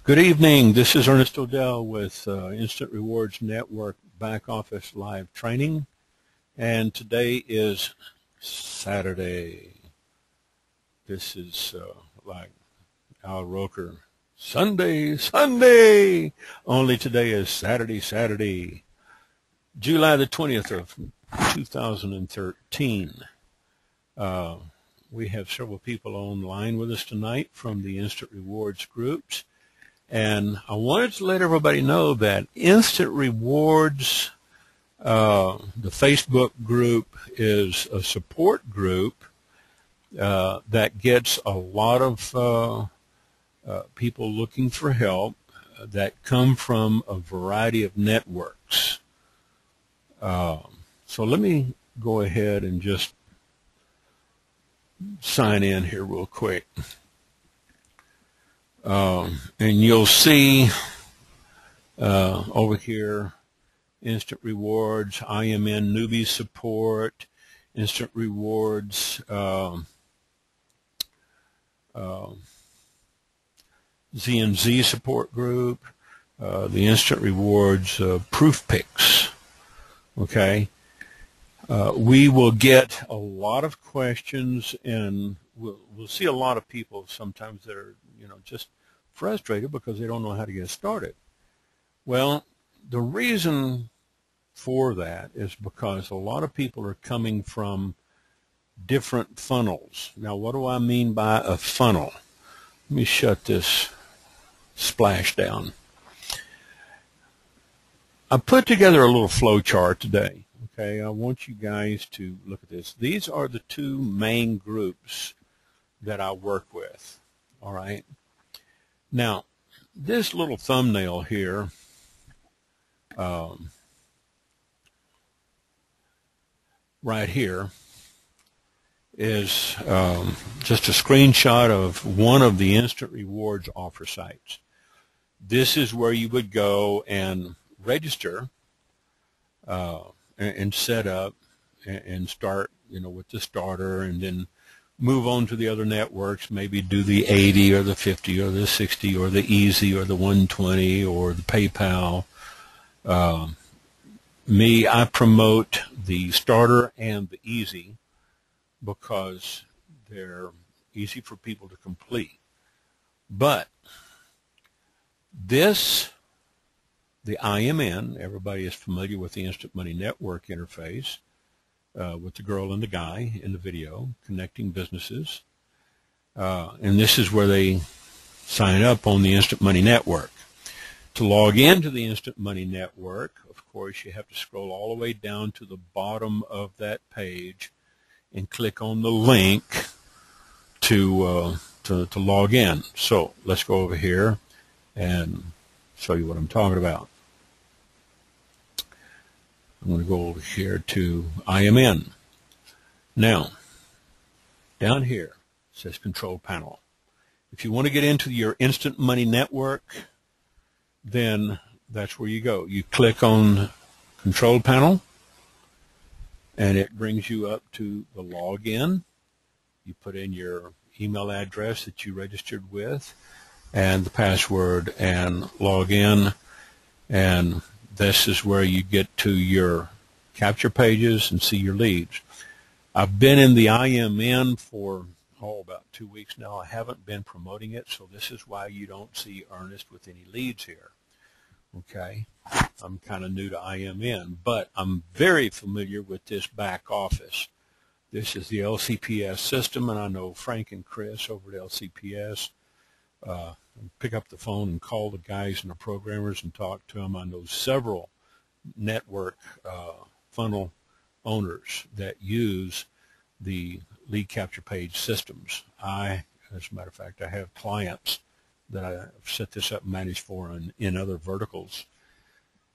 Good evening. This is Ernest ODell with Instant Rewards Network Back Office Live Training, and today is Saturday. This is like Al Roker, Sunday. Only today is Saturday, July the 20th of 2013. We have several people online with us tonight from the Instant Rewards groups. And I wanted to let everybody know that Instant Rewards, the Facebook group, is a support group that gets a lot of people looking for help that come from a variety of networks. So let me go ahead and just sign in here real quick. And you'll see over here, Instant Rewards, IMN newbie support, Instant Rewards, Z&Z support group, the Instant Rewards proof picks. Okay, we will get a lot of questions, and we'll see a lot of people sometimes that are, just frustrated because they don't know how to get started. Well, the reason for that is because a lot of people are coming from different funnels. Now, what do I mean by a funnel? Let me shut this splash down. I put together a little flow chart today. Okay, I want you guys to look at this. These are the two main groups that I work with. All right. Now, this little thumbnail here right here is just a screenshot of one of the Instant Rewards offer sites. This is where you would go and register and set up and start, with the starter, and then move on to the other networks, maybe do the 80 or the 50 or the 60 or the easy or the 120 or the PayPal. I promote the starter and the easy because they're easy for people to complete. But the IMN, everybody is familiar with the Instant Money Network interface, with the girl and the guy in the video, connecting businesses. And this is where they sign up on the Instant Money Network. To log into the Instant Money Network, of course, you have to scroll all the way down to the bottom of that page and click on the link to log in. So let's go over here and show you what I'm talking about. I'm going to go over here to IMN. Now, down here it says Control Panel. If you want to get into your Instant Money Network, then that's where you go. You click on Control Panel, and it brings you up to the login. You put in your email address that you registered with and the password and log in, and this is where you get to your capture pages and see your leads. I've been in the IMN for about 2 weeks now. I haven't been promoting it, so this is why you don't see Ernest with any leads here. Okay, I'm kind of new to IMN, but I'm very familiar with this back office. This is the LCPS system, and I know Frank and Chris over at LCPS. Pick up the phone and call the guys and the programmers and talk to them. I know several network funnel owners that use the lead capture page systems. As a matter of fact, I have clients that I've set this up and managed for in other verticals.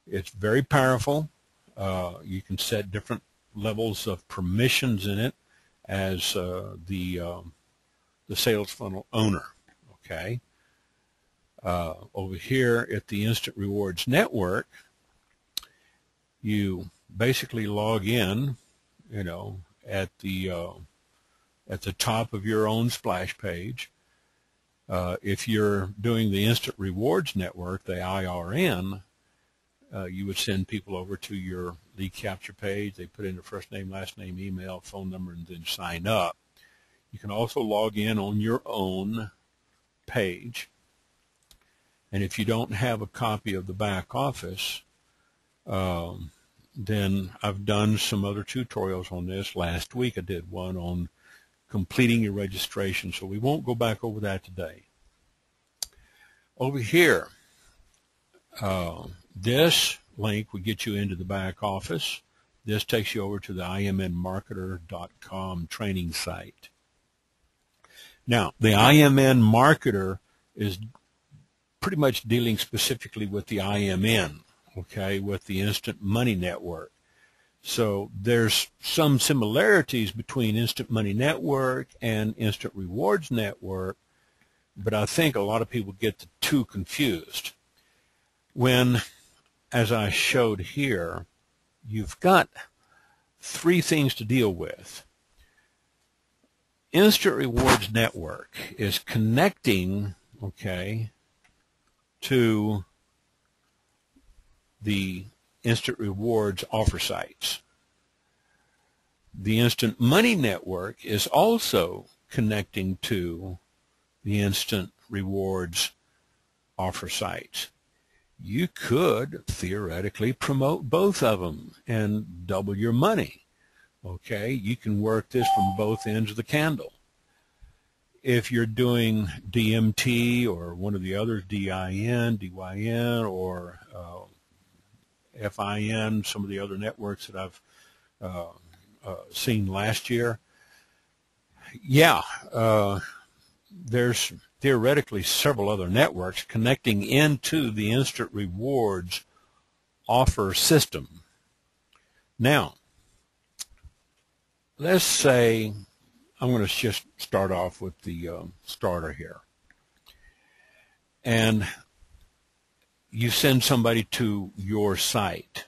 It's very powerful. You can set different levels of permissions in it as the sales funnel owner. Okay. Over here at the Instant Rewards Network, you basically log in, at the top of your own splash page. If you're doing the Instant Rewards Network, the IRN, you would send people over to your lead capture page. They put in their first name, last name, email, phone number, and then sign up. You can also log in on your own page. And if you don't have a copy of the back office, then I've done some other tutorials on this. Last week I did one on completing your registration, so we won't go back over that today. Over here, this link will get you into the back office. This takes you over to the imnmarketer.com training site. Now, the IMN Marketer is pretty much dealing specifically with the IMN, okay, with the Instant Money Network. So there's some similarities between Instant Money Network and Instant Rewards Network, but I think a lot of people get the two confused. When, as I showed here, you've got three things to deal with. Instant Rewards Network is connecting, okay, to the Instant Rewards offer sites. The Instant Money Network is also connecting to the Instant Rewards offer sites. You could theoretically promote both of them and double your money. Okay, you can work this from both ends of the candle. If you're doing DMT or one of the others, DIN, DYN, or FIN, some of the other networks that I've seen last year, yeah, there's theoretically several other networks connecting into the Instant Rewards offer system. Now, let's say I'm going to just start off with the starter here. And you send somebody to your site.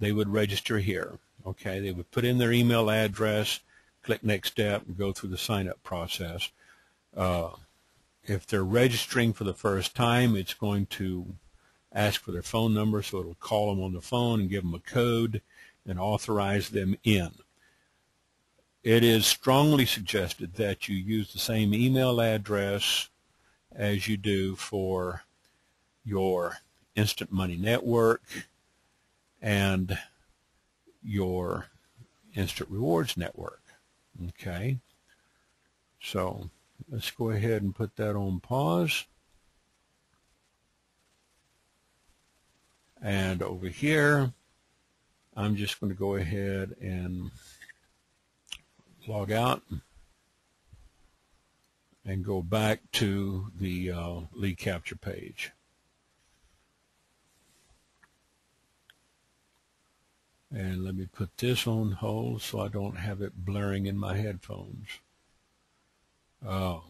They would register here. Okay, they would put in their email address, click next step, and go through the sign-up process. If they're registering for the first time, it's going to ask for their phone number, so it'll call them on the phone and give them a code and authorize them in. It is strongly suggested that you use the same email address as you do for your Instant Money Network and your Instant Rewards Network. Okay, so let's go ahead and put that on pause. And over here, I'm just going to go ahead and log out and go back to the lead capture page. And let me put this on hold so I don't have it blaring in my headphones. We'll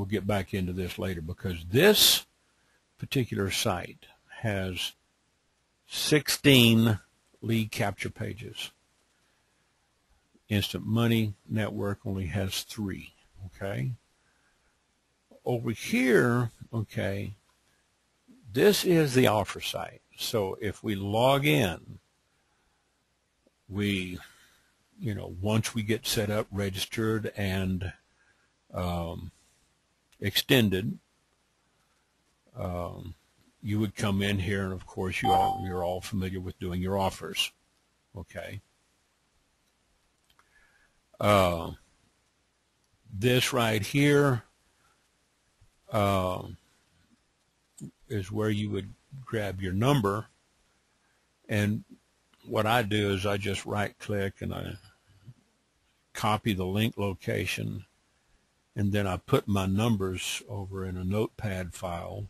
get back into this later, because this particular site has 16 lead capture pages. Instant Money Network only has 3, okay? Over here, okay, this is the offer site. So if we log in, we, once we get set up, registered, and extended, you would come in here, and of course you're all familiar with doing your offers, okay? This right here is where you would grab your number, and what I do is I just right click and I copy the link location, and then I put my numbers over in a notepad file,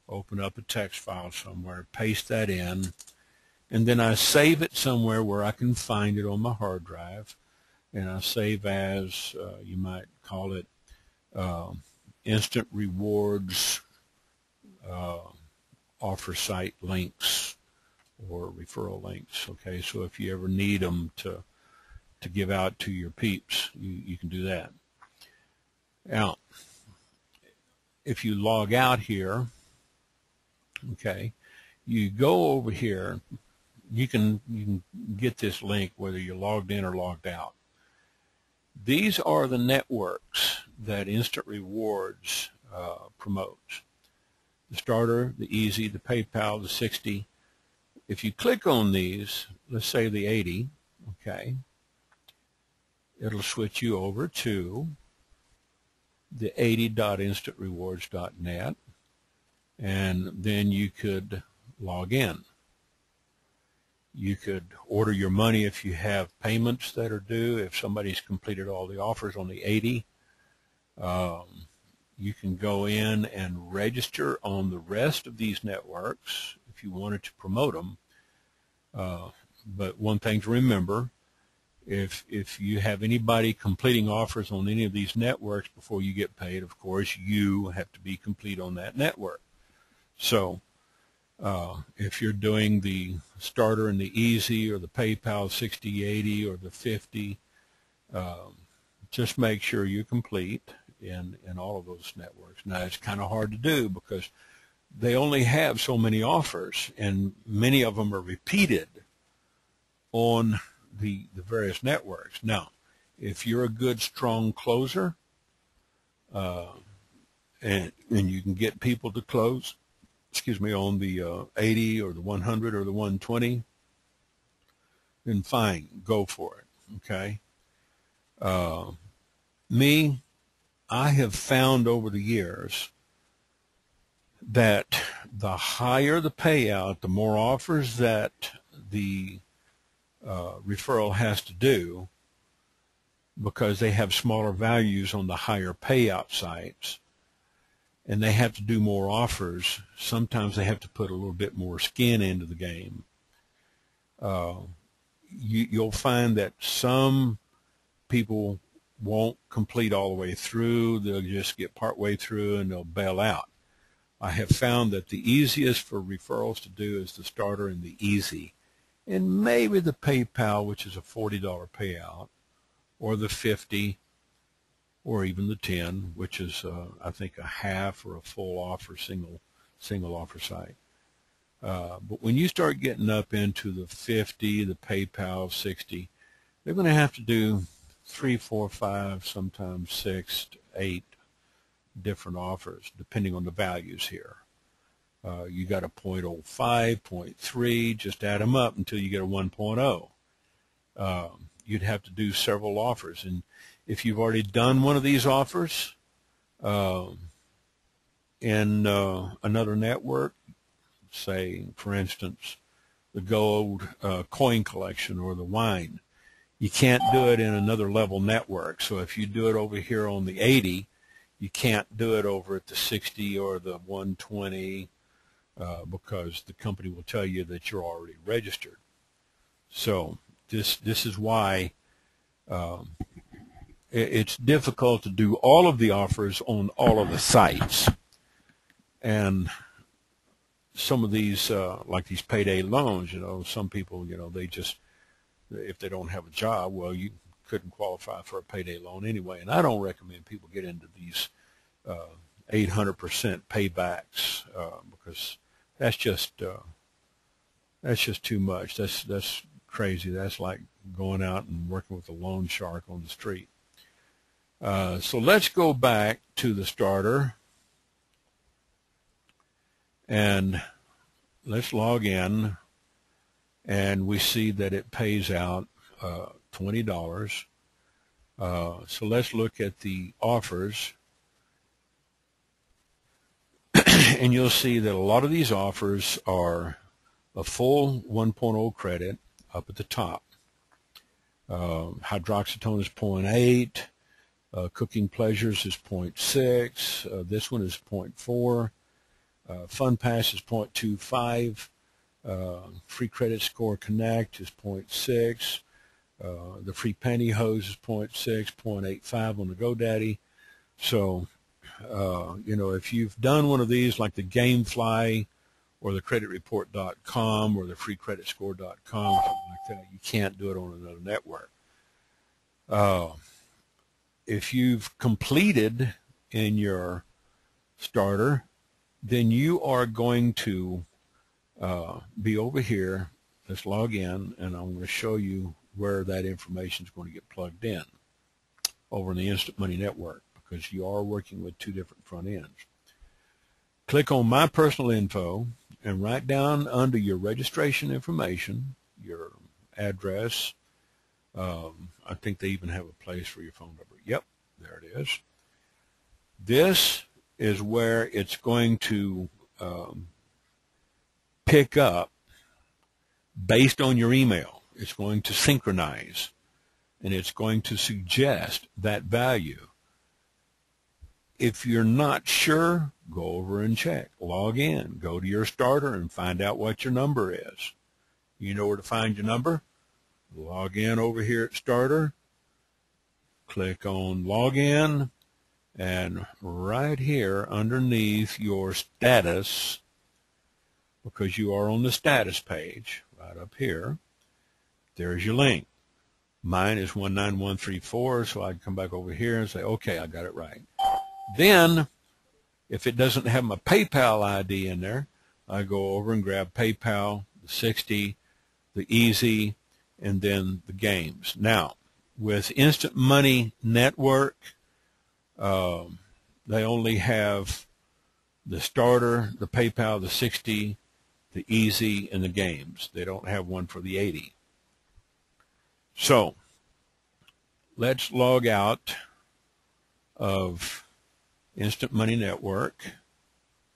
open up a text file somewhere, paste that in, and then I save it somewhere where I can find it on my hard drive. And I save as, you might call it, Instant Rewards offer site links or referral links. Okay, so if you ever need them to give out to your peeps, you can do that. Now, if you log out here, okay, you go over here. You can get this link whether you're logged in or logged out. These are the networks that Instant Rewards promotes. The Starter, the Easy, the PayPal, the 60. If you click on these, let's say the 80, okay, it'll switch you over to the 80.instantrewards.net, and then you could log in. You could order your money if you have payments that are due. If somebody's completed all the offers on the 80, you can go in and register on the rest of these networks if you wanted to promote them. But one thing to remember, if you have anybody completing offers on any of these networks before you get paid, of course, you have to be complete on that network. So if you're doing the Starter and the Easy or the PayPal 60, 80 or the 50, just make sure you're complete in all of those networks. Now, it's kind of hard to do because they only have so many offers, and many of them are repeated on the various networks. Now, if you're a good, strong closer, and you can get people to close, on the 80 or the 100 or the 120, then fine, go for it, okay? I have found over the years that the higher the payout, the more offers that the referral has to do, because they have smaller values on the higher payout sites, and they have to do more offers. Sometimes they have to put a little bit more skin into the game. You'll find that some people won't complete all the way through. They'll just get part way through and they'll bail out. I have found that the easiest for referrals to do is the Starter and the Easy, and maybe the PayPal, which is a $40 payout, or the 50, or even the 10, which is I think a half or a full offer, single offer site. But when you start getting up into the 50, the PayPal 60, they're going to have to do 3, 4, 5, sometimes 6 to 8 different offers, depending on the values here. You got a 0.05, 0.3, just add them up until you get a 1.0. You'd have to do several offers. And if you've already done one of these offers in another network, say, for instance, the gold coin collection or the wine, you can't do it in another level network. So if you do it over here on the 80, you can't do it over at the 60 or the 120 because the company will tell you that you're already registered. So this is why it's difficult to do all of the offers on all of the sites. And some of these, like these payday loans, some people, they just, if they don't have a job, well, you couldn't qualify for a payday loan anyway. And I don't recommend people get into these 800% paybacks because that's just too much. That's crazy. That's like going out and working with a loan shark on the street. So let's go back to the Starter and let's log in, and we see that it pays out $20. So let's look at the offers, and you'll see that a lot of these offers are a full 1.0 credit up at the top. Hydroxytone is 0.8. Cooking Pleasures is 0.6. This one is 0.4. Fun Pass is 0.25. Free Credit Score Connect is 0.6. The Free Pantyhose is 0.6, 0.85 on the GoDaddy. So, if you've done one of these like the Gamefly or the creditreport.com or the freecreditscore.com, something like that, you can't do it on another network. if you've completed in your starter, then you are going to be over here. Let's log in, and I'm going to show you where that information is going to get plugged in over in the Instant Money Network, because you are working with two different front ends. Click on My Personal Info, and right down under your registration information, your address, I think they even have a place for your phone number. Yep, there it is. This is where it's going to pick up based on your email. It's going to synchronize, and it's going to suggest that value. If you're not sure, go over and check. Log in. Go to your starter and find out what your number is. You know where to find your number? Log in over here at Starter. Click on Login, and right here underneath your status, because you are on the status page, right up here, there's your link. Mine is 19134, so I can come back over here and say, okay, I got it right. Then, if it doesn't have my PayPal ID in there, I go over and grab PayPal, the 60, the Easy, and then the games. Now, with Instant Money Network, they only have the starter, the PayPal, the 60, the Easy, and the games. They don't have one for the 80. So, let's log out of Instant Money Network.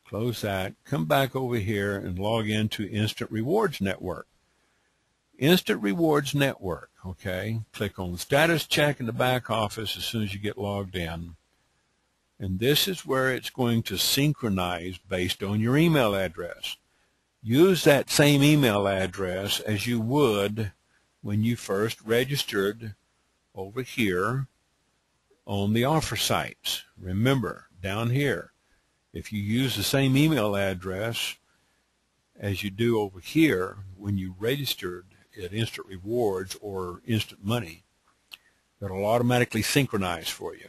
Close that. Come back over here and log into Instant Rewards Network. Instant Rewards Network, okay? Click on Status Check in the back office as soon as you get logged in. And this is where it's going to synchronize based on your email address. Use that same email address as you would when you first registered over here on the offer sites. Remember, down here, if you use the same email address as you do over here when you registered at Instant Rewards or Instant Money, it'll automatically synchronize for you.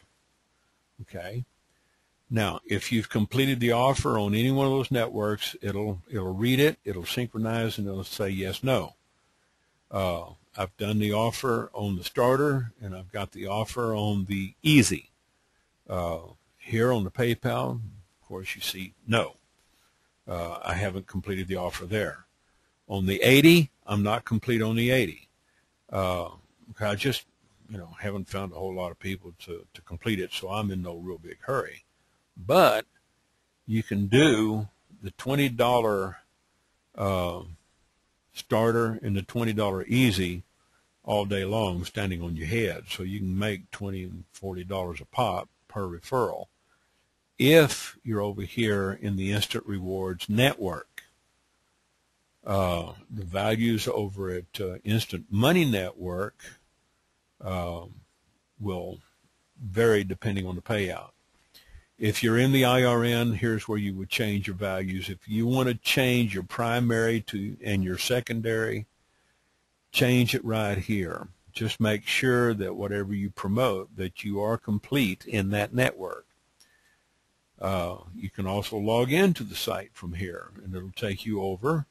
Okay? Now, if you've completed the offer on any one of those networks, it'll read it, it'll synchronize, and it'll say yes, no. I've done the offer on the starter, and I've got the offer on the Easy. Here on the PayPal, of course, you see no. I haven't completed the offer there. On the 80, I'm not complete on the 80. I just, haven't found a whole lot of people to complete it, so I'm in no real big hurry. But you can do the $20 starter and the $20 Easy all day long standing on your head. So you can make $20 and $40 a pop per referral if you're over here in the Instant Rewards Network. The values over at Instant Money Network will vary depending on the payout. If you're in the IRN, here's where you would change your values. If you want to change your primary and your secondary, change it right here. Just make sure that whatever you promote, that you are complete in that network. You can also log into the site from here, and it'll take you over,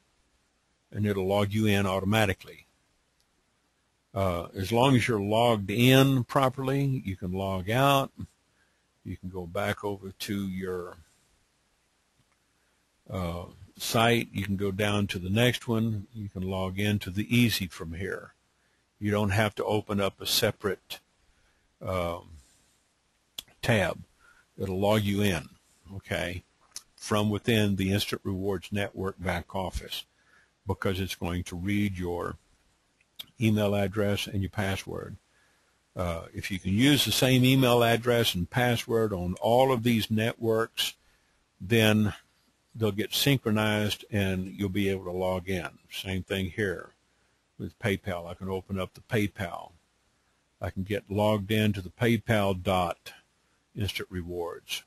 and it'll log you in automatically. As long as you're logged in properly, you can log out. You can go back over to your site. You can go down to the next one. You can log into the Easy from here. You don't have to open up a separate tab. It'll log you in, okay, from within the Instant Rewards Network back office, because it's going to read your email address and your password. If you can use the same email address and password on all of these networks, then they'll get synchronized and you'll be able to log in. Same thing here with PayPal. I can open up the PayPal. I can get logged into the PayPal Instant Rewards.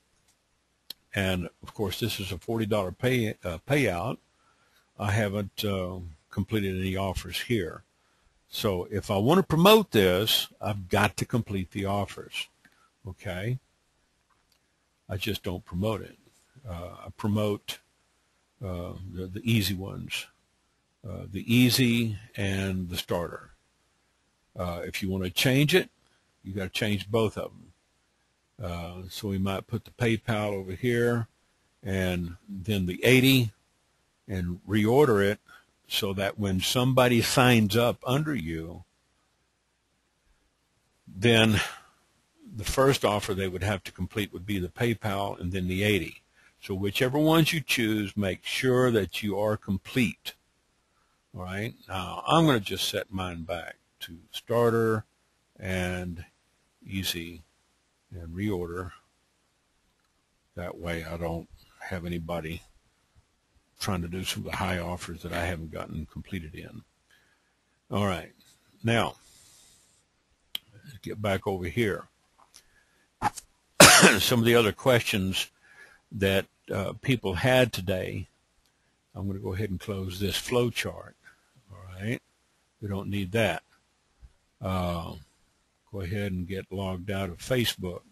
And, of course, this is a $40 payout. I haven't completed any offers here. So if I want to promote this, I've got to complete the offers. okay? I just don't promote it. I promote the easy ones, the easy and the starter. If you want to change it, you got to change both of them. So we might put the PayPal over here and then the 80 and reorder it so that when somebody signs up under you, then the first offer they would have to complete would be the PayPal and then the 80. So whichever ones you choose, make sure that you are complete. All right. Now I'm going to just set mine back to starter and easy and reorder. That way I don't have anybody trying to do some of the high offers that I haven't gotten completed in. All right. Now, let's get back over here. Some of the other questions that people had today. I'm going to go ahead and close this flow chart. All right. We don't need that. Go ahead and get logged out of Facebook.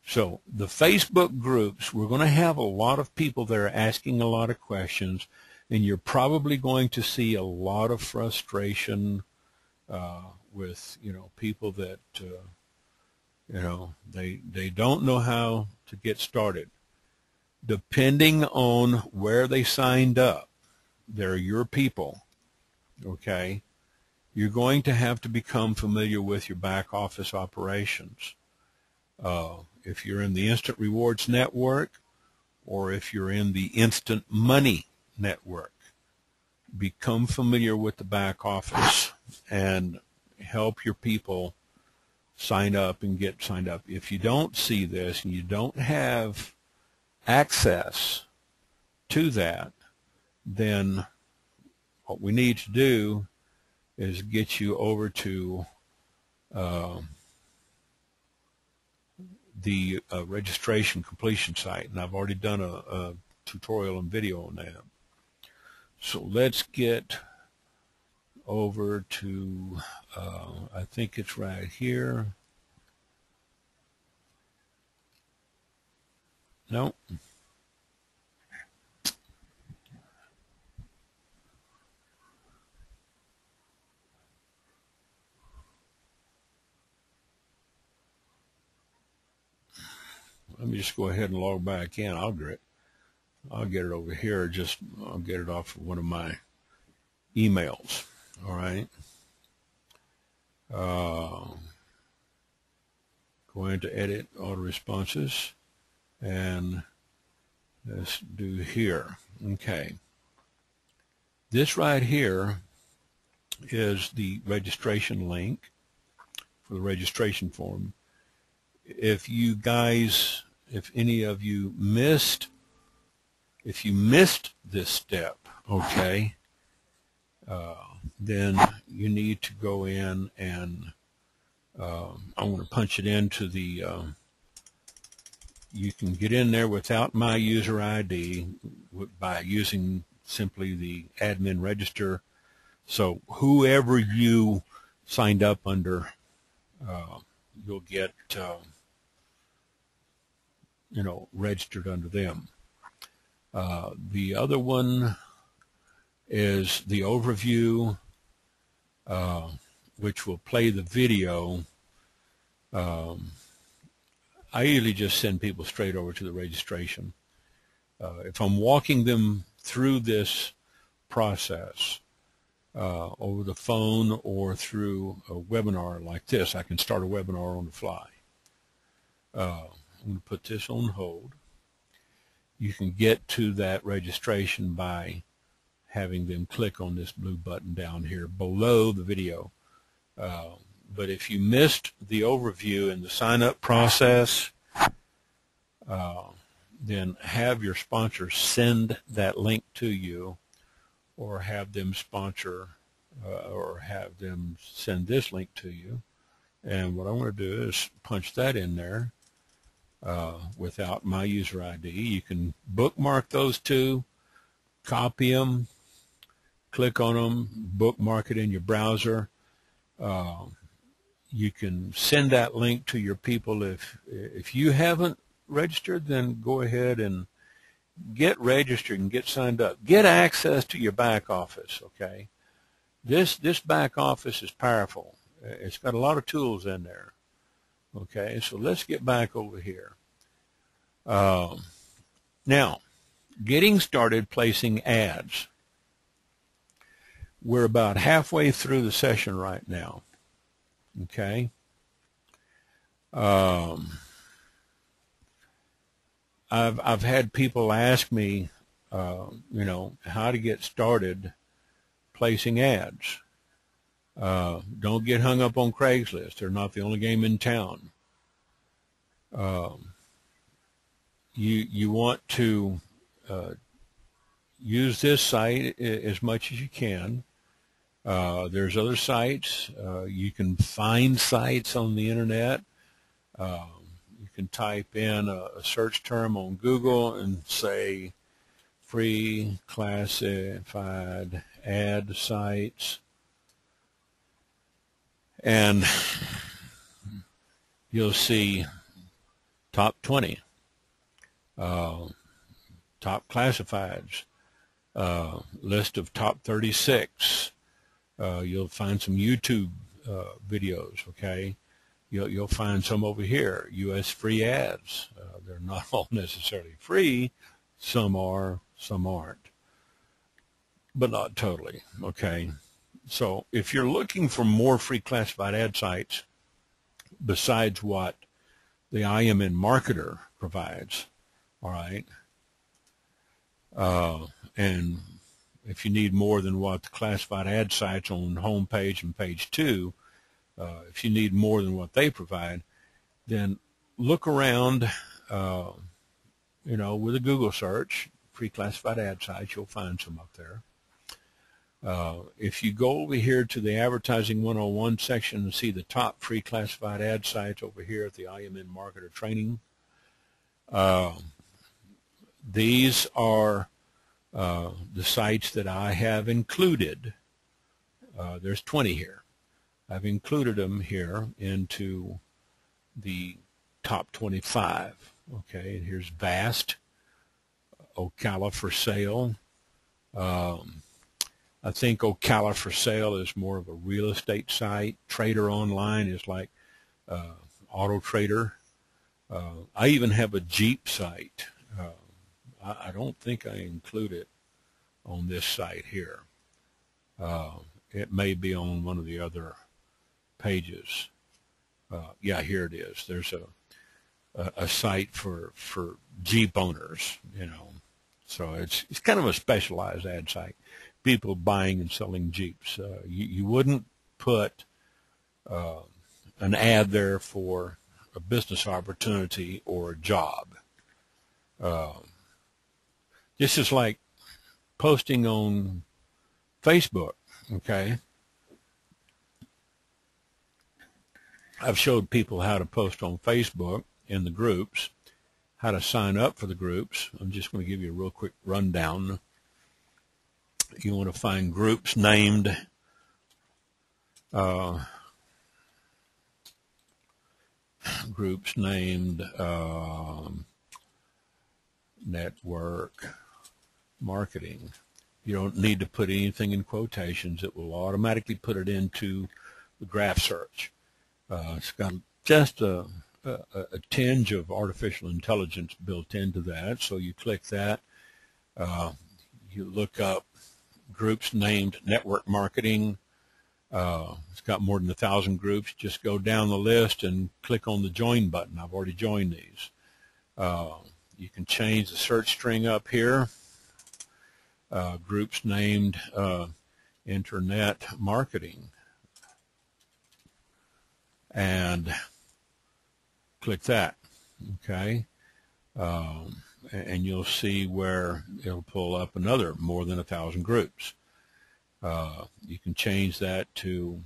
So the Facebook groups, we're going to have a lot of people there asking a lot of questions, and you're probably going to see a lot of frustration with, people that, they don't know how to get started. Depending on where they signed up, they're your people, okay? You're going to have to become familiar with your back office operations. If you're in the Instant Rewards Network or if you're in the Instant Money Network, become familiar with the back office and help your people sign up and get signed up. If you don't see this and you don't have access to that, then what we need to do is get you over to the registration completion site, and I've already done a tutorial and video on that. So let's get over to, I think it's right here. No. Let me just go ahead and log back in. I'll get it over here. I'll get it off of one of my emails. All right. Go into edit auto responses and let's do here. Okay. This right here is the registration link for the registration form. If any of you missed this step, okay, then you need to go in and I'm going to punch it into the, you can get in there without my user ID by using simply the admin register. So whoever you signed up under, you'll get, registered under them. The other one is the overview, which will play the video. I usually just send people straight over to the registration. If I'm walking them through this process over the phone or through a webinar like this, I can start a webinar on the fly. I'm going to put this on hold. You can get to that registration by having them click on this blue button down here below the video. But if you missed the overview and the sign-up process, then have your sponsor send that link to you, or have them sponsor or have them send this link to you. And what I'm going to do is punch that in there without my user ID. You can bookmark those two, copy them, click on them, bookmark it in your browser. You can send that link to your people. If you haven't registered, then go ahead and get registered and get signed up. Get access to your back office, okay? This back office is powerful. It's got a lot of tools in there, okay? So let's get back over here. Now, getting started placing ads. We're about halfway through the session right now, okay? I've had people ask me, you know, how to get started placing ads. Don't get hung up on Craigslist. They're not the only game in town. You want to use this site as much as you can. There's other sites. You can find sites on the internet. You can type in a search term on Google and say free classified ad sites, and you'll see top 20, top classifieds, list of top 36. You'll find some YouTube videos, okay? You'll find some over here, U.S. free ads. They're not all necessarily free. Some are, some aren't, but not totally, okay? So if you're looking for more free classified ad sites besides what the IMN marketer provides, all right, and if you need more than what the classified ad sites on home page and page 2, if you need more than what they provide, then look around, you know, with a Google search, free classified ad sites, you'll find some up there. If you go over here to the Advertising 101 section and see the top free classified ad sites over here at the IMN Marketer Training, these are the sites that I have included. There's 20 here. I've included them here into the top 25. Okay, and here's Vast, Ocala for Sale. I think Ocala for Sale is more of a real estate site. Trader Online is like Auto Trader. I even have a Jeep site. I don't think I include it on this site here. It may be on one of the other pages. Yeah, here it is. There's a site for Jeep owners, you know. So it's kind of a specialized ad site. People buying and selling Jeeps. You wouldn't put an ad there for a business opportunity or a job. This is like posting on Facebook, okay? I've showed people how to post on Facebook in the groups, how to sign up for the groups. I'm just going to give you a real quick rundown. You want to find groups named network marketing. You don't need to put anything in quotations. It will automatically put it into the graph search. It's got just a tinge of artificial intelligence built into that. So you click that. You look up groups named network marketing. It's got more than 1,000 groups. Just go down the list and click on the join button. I've already joined these. You can change the search string up here. Groups named internet marketing. And click that, okay? And you'll see where it'll pull up another more than 1,000 groups. You can change that to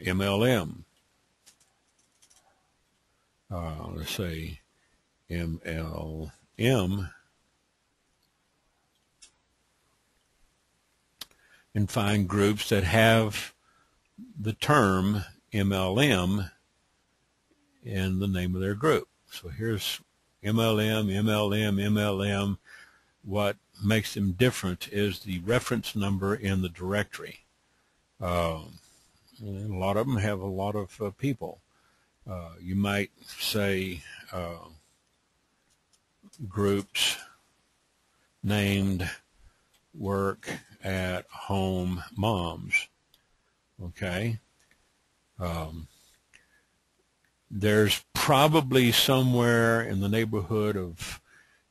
MLM. Let's say MLM, and find groups that have the term MLM in the name of their group. So here's MLM, MLM, MLM. What makes them different is the reference number in the directory. A lot of them have a lot of people. You might say groups named Work at Home Moms. Okay. There's probably somewhere in the neighborhood of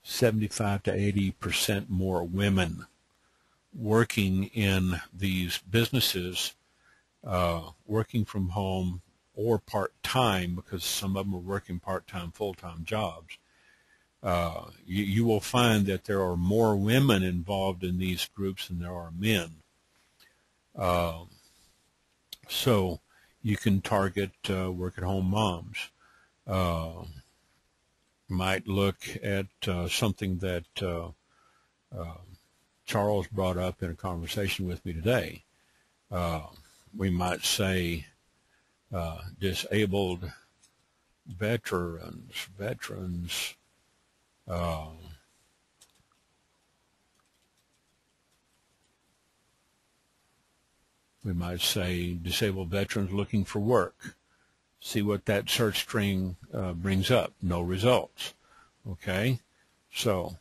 75 to 80% more women working in these businesses, working from home or part-time, because some of them are working part-time, full-time jobs. You will find that there are more women involved in these groups than there are men. So you can target work-at-home moms. Might look at something that Charles brought up in a conversation with me today. We might say disabled veterans. We might say disabled veterans looking for work. See what that search string brings up. No results. Okay, so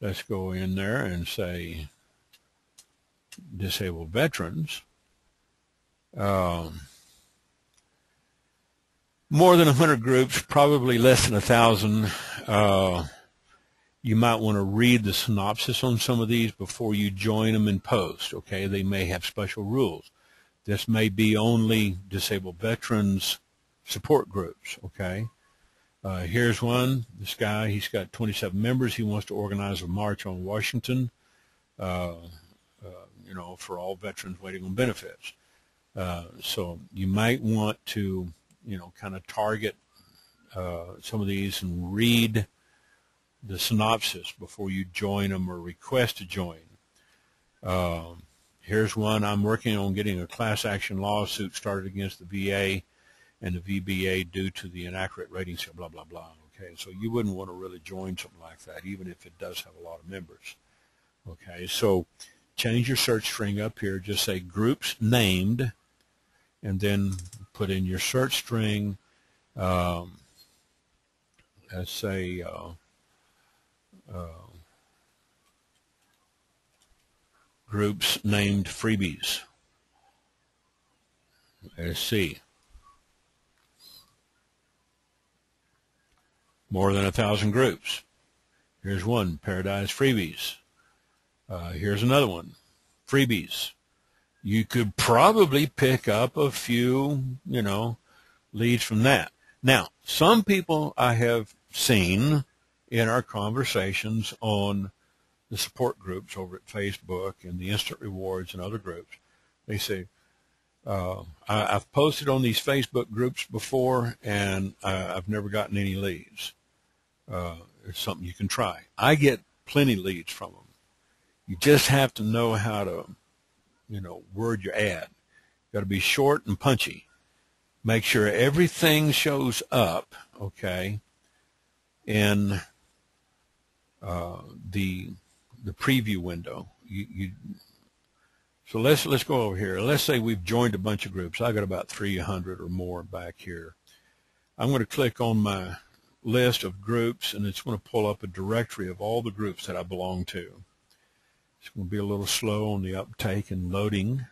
let's go in there and say disabled veterans. More than 100 groups, probably less than 1,000. You might want to read the synopsis on some of these before you join them and post. Okay, they may have special rules. This may be only disabled veterans support groups. Okay, here's one. This guy, he's got 27 members. He wants to organize a march on Washington, for all veterans waiting on benefits. So you might want to, kind of target some of these and read the synopsis before you join them or request to join. Here's one. I'm working on getting a class action lawsuit started against the VA and the VBA due to the inaccurate ratings, blah, blah, blah. Okay, so you wouldn't want to really join something like that, even if it does have a lot of members. Okay, so change your search string up here. Just say groups named, and then put in your search string. Let's say groups named freebies. Let's see. More than 1,000 groups. Here's one, Paradise Freebies. Here's another one, freebies. You could probably pick up a few, leads from that. Now, some people I have seen in our conversations on the support groups over at Facebook and the Instant Rewards and other groups, they say, I've posted on these Facebook groups before, and I've never gotten any leads. It's something you can try. I get plenty leads from them. You just have to know how to, word your ad. Got to be short and punchy. Make sure everything shows up, okay, in the preview window. So let's go over here. Let's say we've joined a bunch of groups. I got about 300 or more back here. I'm going to click on my list of groups, and it's going to pull up a directory of all the groups that I belong to. It's going to be a little slow on the uptake and loading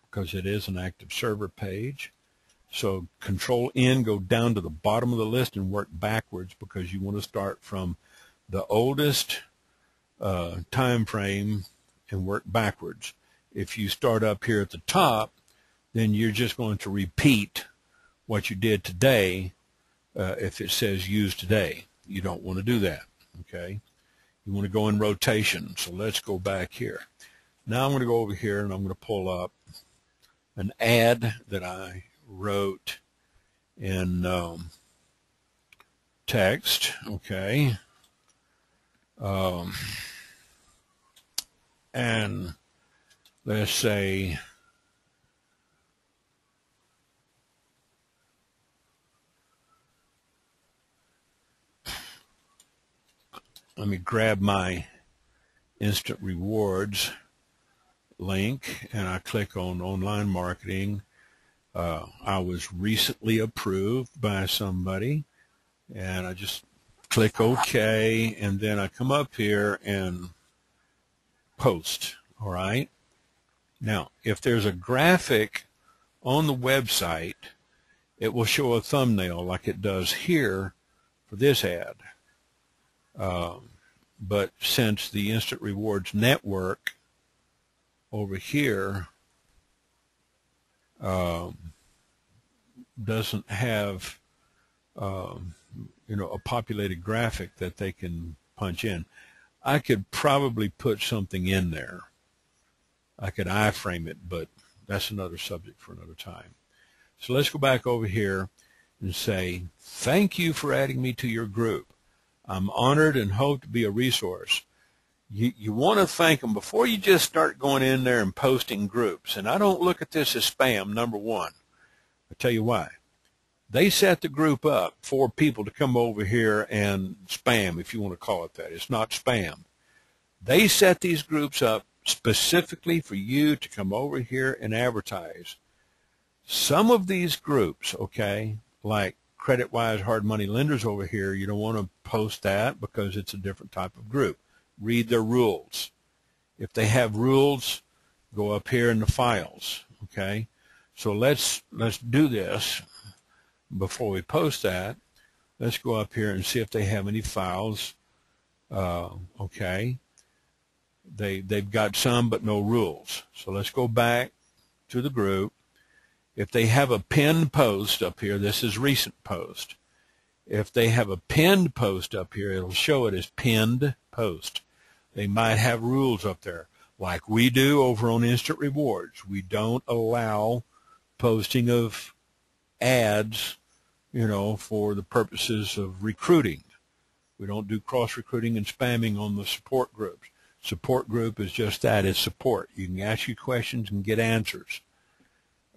because it is an active server page. So Control-N, go down to the bottom of the list and work backwards, because you want to start from the oldest time frame and work backwards. If you start up here at the top, then you're just going to repeat what you did today if it says use today. You don't want to do that, okay? You want to go in rotation. So let's go back here. Now I'm going to go over here and I'm going to pull up an ad that I wrote in text, okay? And let's say let me grab my instant rewards link, and I click on online marketing. I was recently approved by somebody, and I just click OK, and then I come up here and post. All right. Now, if there's a graphic on the website, it will show a thumbnail like it does here for this ad. But since the Instant Rewards Network over here doesn't have a populated graphic that they can punch in, I could probably put something in there. I could iframe it, but that's another subject for another time. So let's go back over here and say, thank you for adding me to your group. I'm honored and hope to be a resource. You want to thank them before you just start going in there and posting groups. And I don't look at this as spam, number one. I'll tell you why. They set the group up for people to come over here and spam, if you want to call it that. It's not spam. They set these groups up specifically for you to come over here and advertise. Some of these groups, okay, like Credit-Wise Hard Money Lenders over here, you don't want to post that because it's a different type of group. Read their rules. If they have rules, go up here in the files, okay? So let's do this before we post that. Let's go up here and see if they have any files. Okay. They've got some but no rules. So let's go back to the group. If they have a pinned post up here, this is recent post. If they have a pinned post up here, it'll show it as pinned post. They might have rules up there like we do over on Instant Rewards. We don't allow posting of ads, for the purposes of recruiting. We don't do cross-recruiting and spamming on the support groups. Support group is just that. It's support. You can ask you questions and get answers.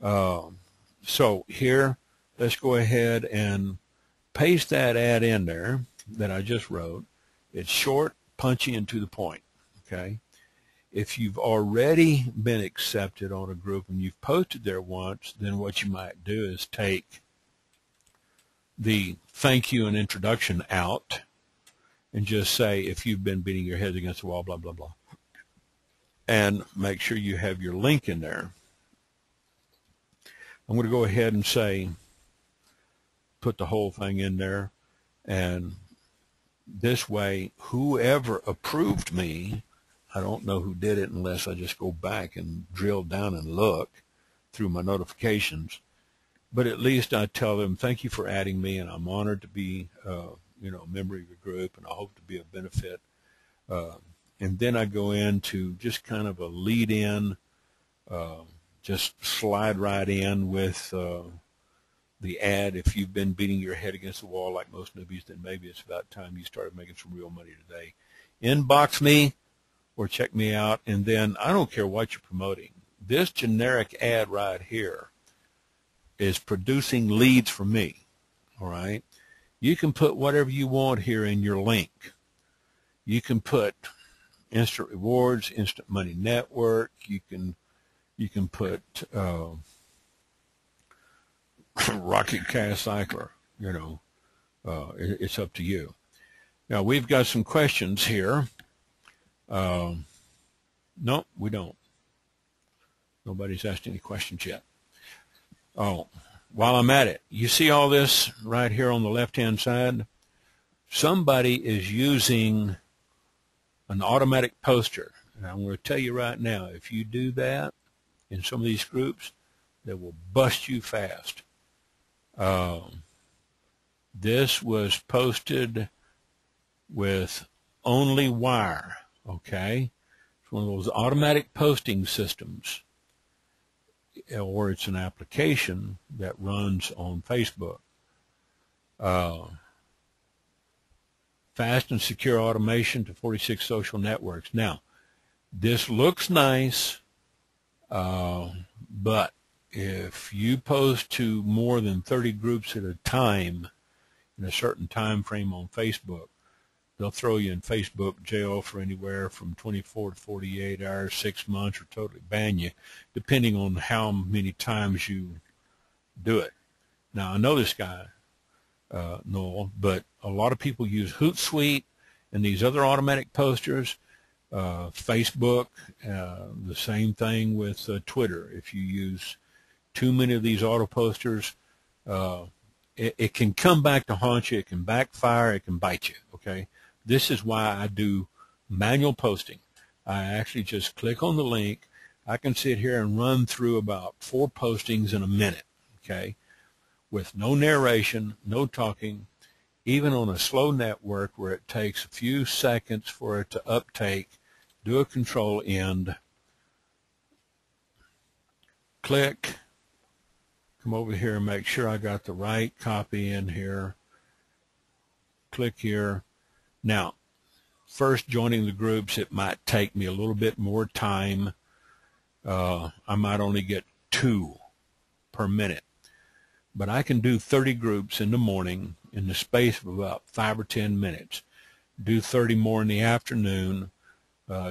So here, let's go ahead and paste that ad in there that I just wrote. It's short, punchy, and to the point. Okay. If you've already been accepted on a group and you've posted there once, then what you might do is take the thank you and introduction out and just say, if you've been beating your head against the wall, blah, blah, blah. And make sure you have your link in there. I'm going to go ahead and say, put the whole thing in there. And this way, whoever approved me, I don't know who did it unless I just go back and drill down and look through my notifications. But at least I tell them, thank you for adding me, and I'm honored to be, a member of your group, and I hope to be of benefit. And then I go into just kind of a lead in, just slide right in with the ad. If you've been beating your head against the wall like most newbies, then maybe it's about time you started making some real money today. Inbox me or check me out, and then I don't care what you're promoting. This generic ad right here is producing leads for me, all right? You can put whatever you want here in your link. You can put Instant Rewards, Instant Money Network. You can put Rocket Cash Cycler. It's up to you. Now we've got some questions here. No, we don't. Nobody's asked any questions yet. Oh, while I'm at it, you see all this right here on the left-hand side? Somebody is using an automatic poster. And I'm going to tell you right now, if you do that in some of these groups, they will bust you fast. This was posted with only wire, okay? It's one of those automatic posting systems, or it's an application that runs on Facebook. Fast and secure automation to 46 social networks. Now, this looks nice, but if you post to more than 30 groups at a time in a certain time frame on Facebook, they'll throw you in Facebook jail for anywhere from 24 to 48 hours, 6 months, or totally ban you, depending on how many times you do it. Now, I know this guy, Noel, but a lot of people use Hootsuite and these other automatic posters, Facebook, the same thing with Twitter. If you use too many of these auto posters, it can come back to haunt you. It can backfire. It can bite you, okay? This is why I do manual posting. I actually just click on the link. I can sit here and run through about 4 postings in a minute, okay, with no narration, no talking, even on a slow network where it takes a few seconds for it to uptake. Do a control end, click, come over here and make sure I got the right copy in here, click here. Now, first joining the groups, it might take me a little bit more time. I might only get 2 per minute, but I can do 30 groups in the morning in the space of about 5 or 10 minutes, do 30 more in the afternoon,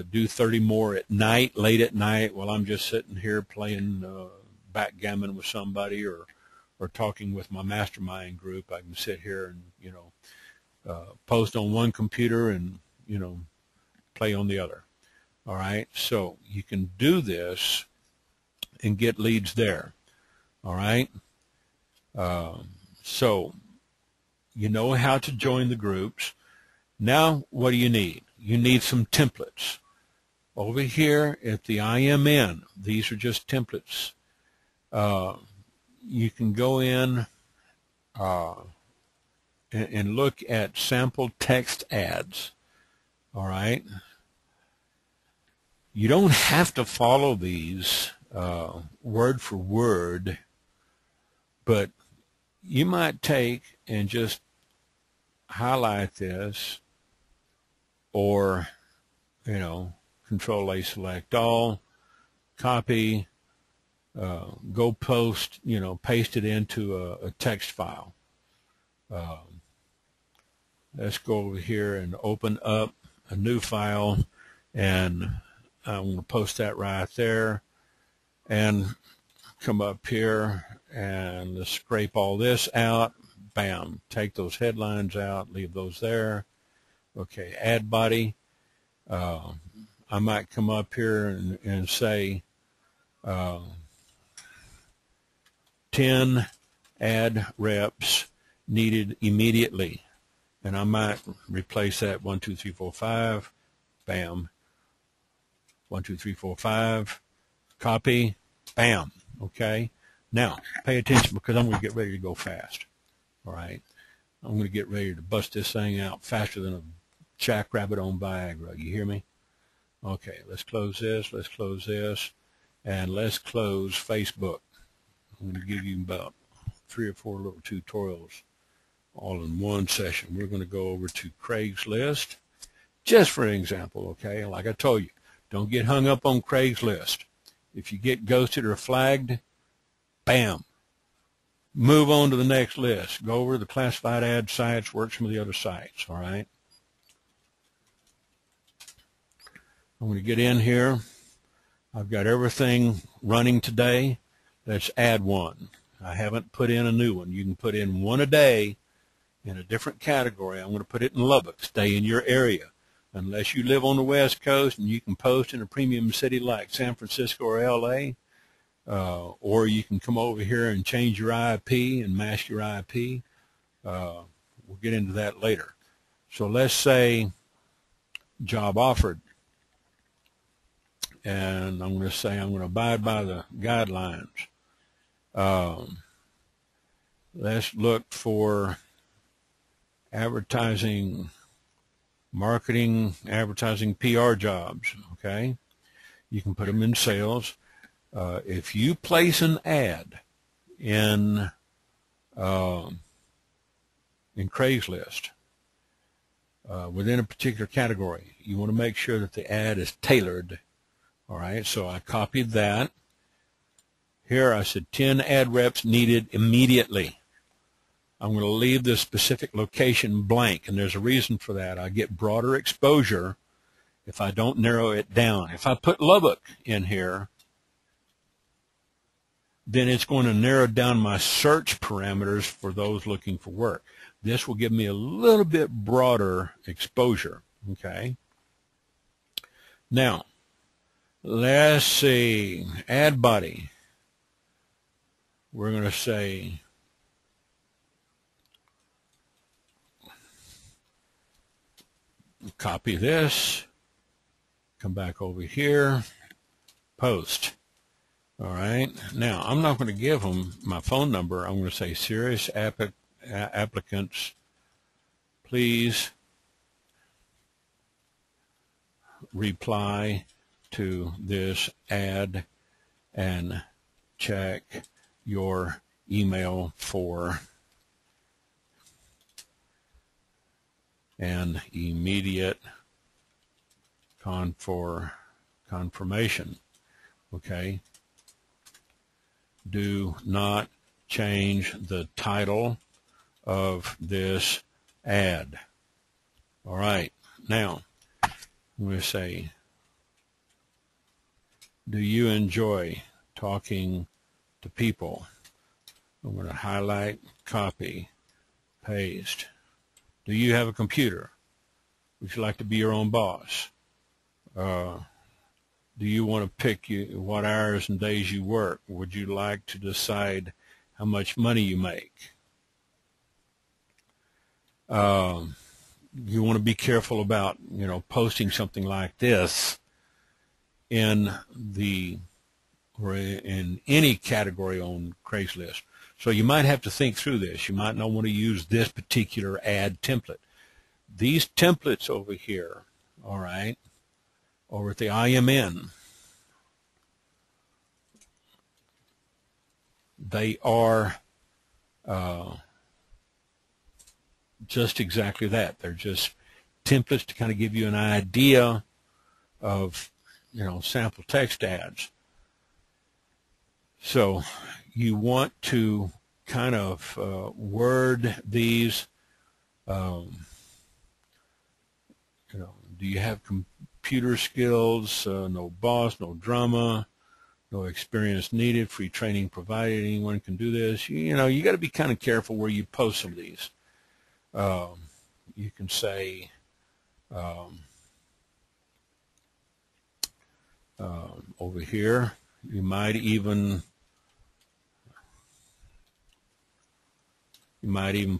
do 30 more at night, late at night, while I'm just sitting here playing backgammon with somebody or talking with my mastermind group. I can sit here and, post on one computer and, play on the other. All right, so you can do this and get leads there. All right, so you know how to join the groups. Now, what do you need? You need some templates. Over here at the IMN, these are just templates. You can go in and look at sample text ads. All right. You don't have to follow these word for word, but you might take and just highlight this, or, Control A, select all, copy, go post, paste it into a text file. Let's go over here and open up a new file, and I'm going to post that right there, and come up here and let's scrape all this out. Bam, take those headlines out, leave those there. Okay, add body. I might come up here and say 10 ad reps needed immediately, and I might replace that 1, 2, 3, 4, 5. Bam. 1, 2, 3, 4, 5. Copy. Bam. Okay. Now pay attention, because I'm going to get ready to go fast. All right. I'm going to get ready to bust this thing out faster than a jackrabbit on Viagra. You hear me? Okay, let's close this, let's close this, and let's close Facebook. I'm going to give you about 3 or 4 little tutorials all in one session. We're going to go over to Craigslist, just for an example, okay? Like I told you, don't get hung up on Craigslist. If you get ghosted or flagged, bam, move on to the next list. Go over to the classified ad sites, work some of the other sites, all right? I'm going to get in here. I've got everything running today. Let's add one. I haven't put in a new one. You can put in one a day in a different category. I'm going to put it in Lubbock. Stay in your area. Unless you live on the West Coast and you can post in a premium city like San Francisco or LA, or you can come over here and change your IP and mask your IP. We'll get into that later. So let's say job offered. And I'm going to say I'm going to abide by the guidelines. Let's look for advertising, marketing, advertising, PR jobs, okay? You can put them in sales. If you place an ad in Craigslist within a particular category, you want to make sure that the ad is tailored. All right, so I copied that. Here I said 10 ad reps needed immediately. I'm going to leave this specific location blank, and there's a reason for that. I get broader exposure if I don't narrow it down. If I put Lubbock in here, then it's going to narrow down my search parameters for those looking for work. This will give me a little bit broader exposure, okay? Now, let's see, add body. We're going to say copy this, come back over here, post. All right. Now, I'm not going to give them my phone number. I'm going to say, serious applicants, please reply to this ad and check your email for an immediate confirmation. Okay. Do not change the title of this ad. All right. Now, I'm going to say, do you enjoy talking to people? I'm going to highlight, copy, paste. Do you have a computer? Would you like to be your own boss? Do you want to pick what hours and days you work? Would you like to decide how much money you make? You want to be careful about, posting something like this in any category on Craigslist. So you might have to think through this. You might not want to use this particular ad template. These templates over here, all right, over at the IMN, they are just exactly that. They're just templates to kind of give you an idea of, sample text ads. So you want to kind of word these, do you have computer skills, no boss, no drama, no experience needed, free training provided, anyone can do this. You got to be kind of careful where you post some of these. You can say, over here, you might even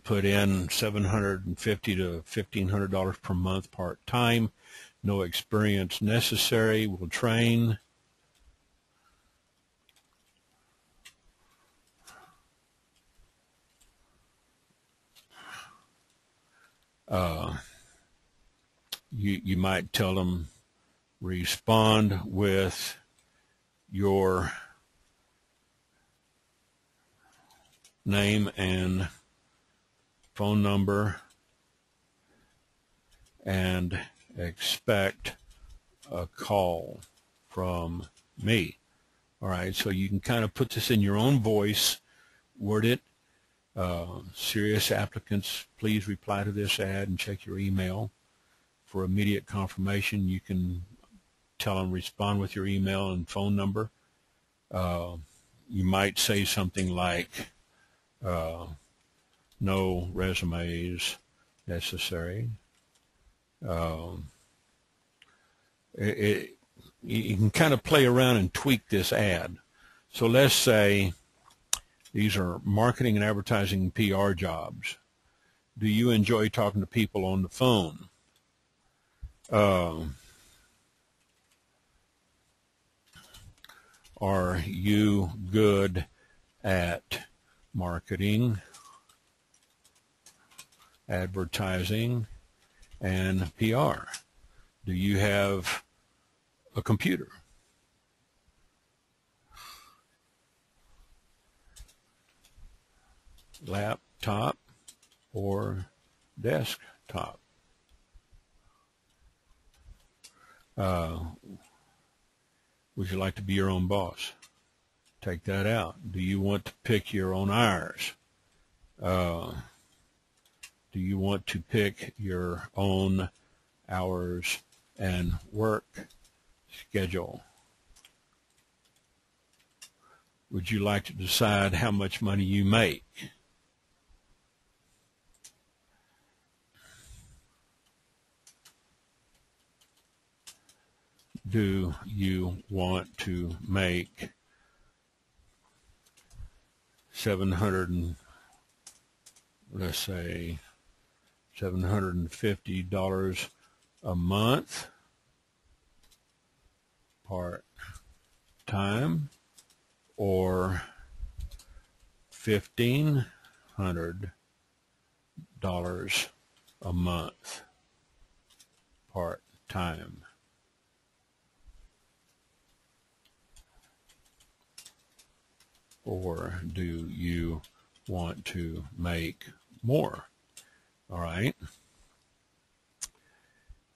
put in $750 to $1,500 per month part-time. No experience necessary. We'll train. You might tell them, respond with your name and phone number and expect a call from me. All right, so you can kind of put this in your own voice, word it. Serious applicants, please reply to this ad and check your email for immediate confirmation. You can tell them, respond with your email and phone number. You might say something like, no resumes necessary. You can kind of play around and tweak this ad. So let's say these are marketing and advertising and PR jobs. Do you enjoy talking to people on the phone? Are you good at marketing, advertising, and PR? Do you have a computer? Laptop or desktop? Would you like to be your own boss? Take that out. Do you want to pick your own hours? Do you want to pick your own hours and work schedule? Would you like to decide how much money you make? Do you want to make let's say $750 a month part-time, or $1,500 a month part-time? Or do you want to make more? All right.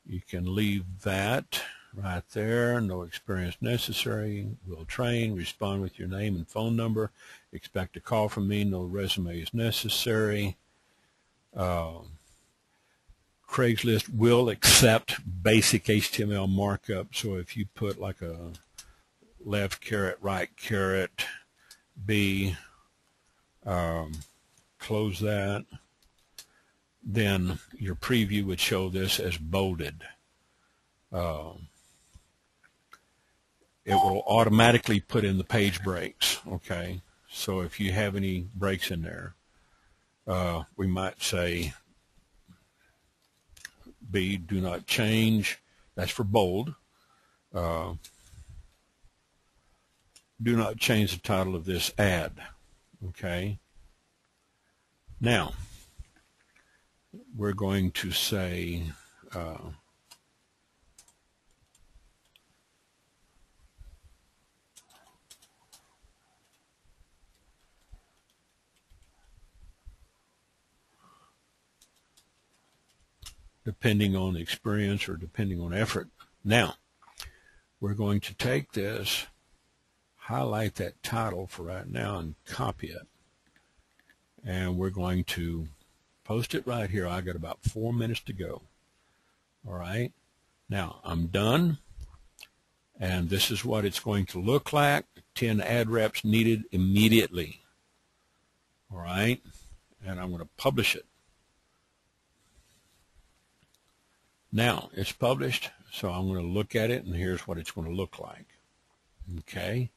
You can leave that right there. No experience necessary. Will train. Respond with your name and phone number. Expect a call from me. No resume is necessary. Craigslist will accept basic HTML markup. So if you put like a left caret, right caret, B, close that, then your preview would show this as bolded. It will automatically put in the page breaks, okay? So if you have any breaks in there, we might say B, do not change. That's for bold. Do not change the title of this ad, okay? Now, we're going to say depending on experience or depending on effort. Now, we're going to take this, highlight that title for right now, and copy it. And we're going to post it right here. I got about 4 minutes to go. All right. Now, I'm done. And this is what it's going to look like. 10 ad reps needed immediately. All right. And I'm going to publish it. Now, it's published, so I'm going to look at it, and here's what it's going to look like. Okay.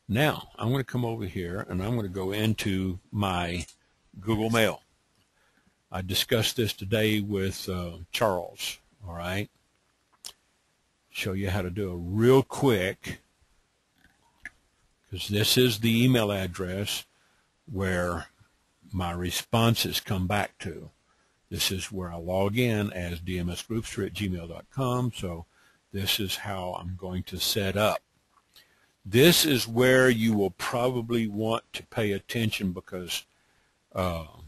Now, I'm going to come over here, and I'm going to go into my Google Mail. I discussed this today with Charles, all right? Show you how to do it real quick, because this is the email address where my responses come back to. This is where I log in as dmsgroupster@gmail.com, so this is how I'm going to set up. This is where you will probably want to pay attention because, oh,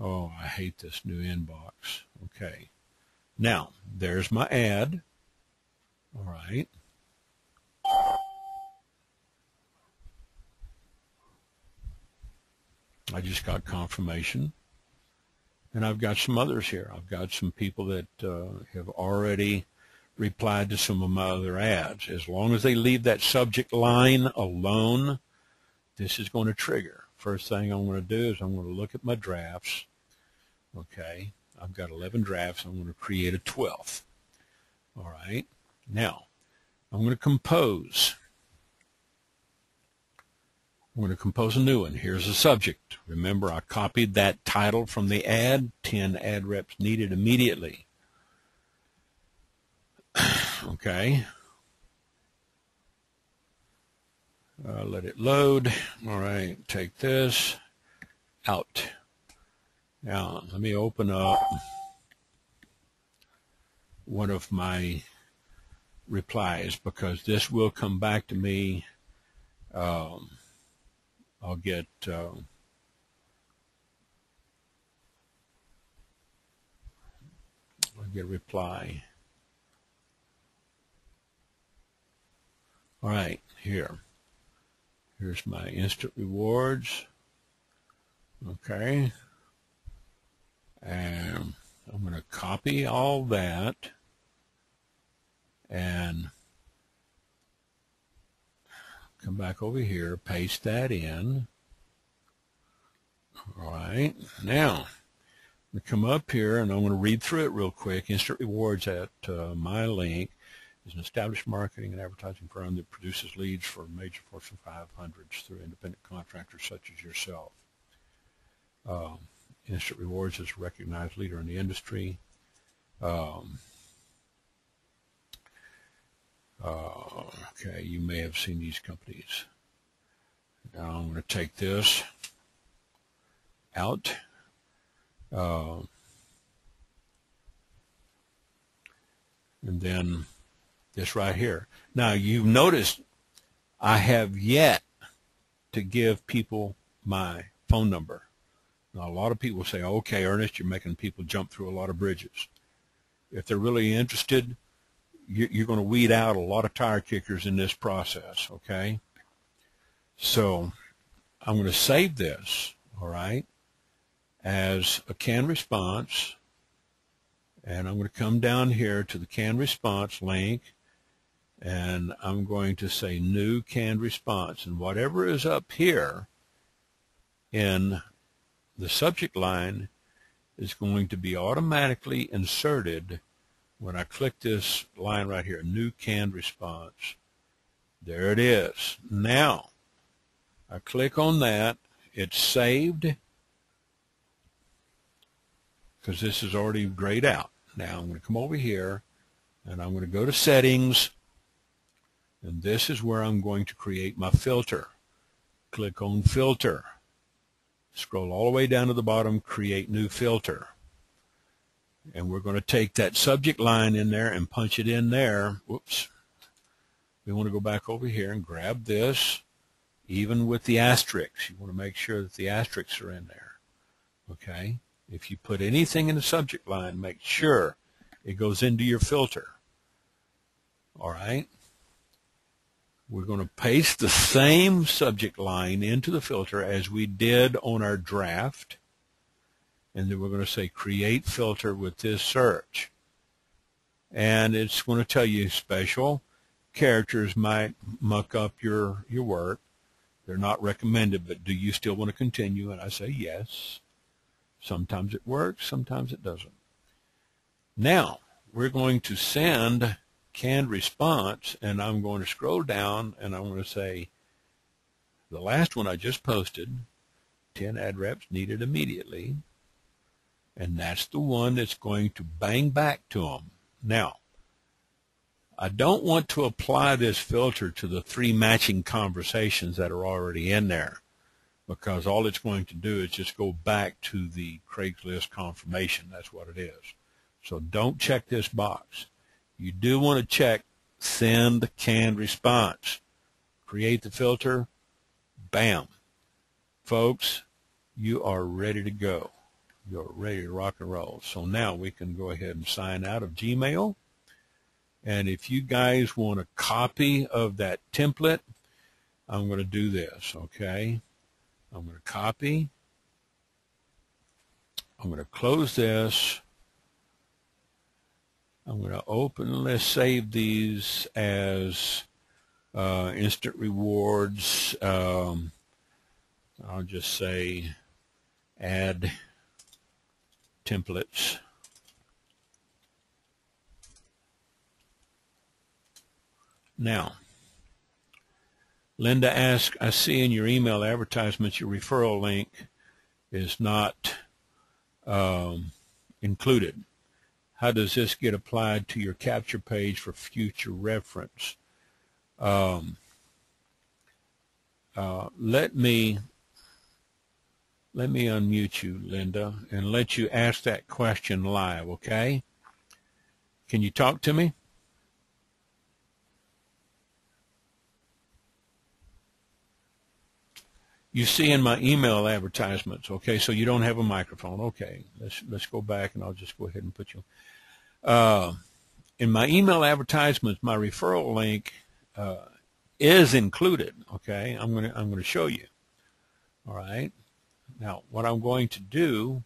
I hate this new inbox. Okay. Now, there's my ad. All right. I just got confirmation. And I've got some others here. I've got some people that have already replied to some of my other ads. As long as they leave that subject line alone, this is going to trigger. First thing I'm going to do is I'm going to look at my drafts. Okay, I've got 11 drafts. I'm going to create a 12th. All right, now I'm going to compose. I'm going to compose a new one. Here's the subject. Remember, I copied that title from the ad, 10 ad reps needed immediately. Okay. Let it load. All right, take this out. Now, let me open up one of my replies because this will come back to me. I'll get a reply. All right, here's my instant rewards. Okay, And I'm going to copy all that and come back over here, paste that in. All right, now I'm going to come up here and I'm going to read through it real quick. Instant Rewards at my link is an established marketing and advertising firm that produces leads for major Fortune 500s through independent contractors such as yourself. Instant Rewards is a recognized leader in the industry. Okay, you may have seen these companies. Now I'm going to take this out. And then this right here. Now you've noticed I have yet to give people my phone number. Now, a lot of people say, okay, Ernest, you're making people jump through a lot of bridges. If they're really interested, you're going to weed out a lot of tire kickers in this process, okay? So I'm going to save this, all right, as a canned response, and I'm going to come down here to the canned response link, and I'm going to say new canned response, and whatever is up here in the subject line is going to be automatically inserted when I click this line right here, new canned response. There it is. Now, I click on that. It's saved because this is already grayed out. Now, I'm going to come over here, and I'm going to go to Settings, and this is where I'm going to create my filter. Click on Filter. Scroll all the way down to the bottom, create new filter. And we're going to take that subject line in there and punch it in there. Whoops. We want to go back over here and grab this, even with the asterisks. You want to make sure that the asterisks are in there. Okay? If you put anything in the subject line, make sure it goes into your filter. All right? We're going to paste the same subject line into the filter as we did on our draft. And then we're going to say create filter with this search. And it's going to tell you special characters might muck up your work. They're not recommended, but do you still want to continue? And I say yes. Sometimes it works, sometimes it doesn't. Now, we're going to send canned response, and I'm going to scroll down, and I'm going to say, the last one I just posted, 10 ad reps needed immediately, and that's the one that's going to bang back to them. Now, I don't want to apply this filter to the 3 matching conversations that are already in there, because all it's going to do is just go back to the Craigslist confirmation. That's what it is. So don't check this box. You do want to check send canned response. Create the filter. Bam. Folks, you are ready to go. You're ready to rock and roll. So now we can go ahead and sign out of Gmail. And if you guys want a copy of that template, I'm going to do this, okay? I'm going to copy. I'm going to close this. I'm going to open, let's save these as instant rewards. I'll just say add templates. Now, Linda asks, I see in your email advertisements your referral link is not included. How does this get applied to your capture page for future reference? Let me unmute you, Linda, and let you ask that question live, okay? Can you talk to me? You see in my email advertisements, okay, so you don't have a microphone. Okay, let's go back, and I'll just go ahead and put you in my email advertisements. My referral link is included. Okay, I'm going to show you. All right. Now, what I'm going to do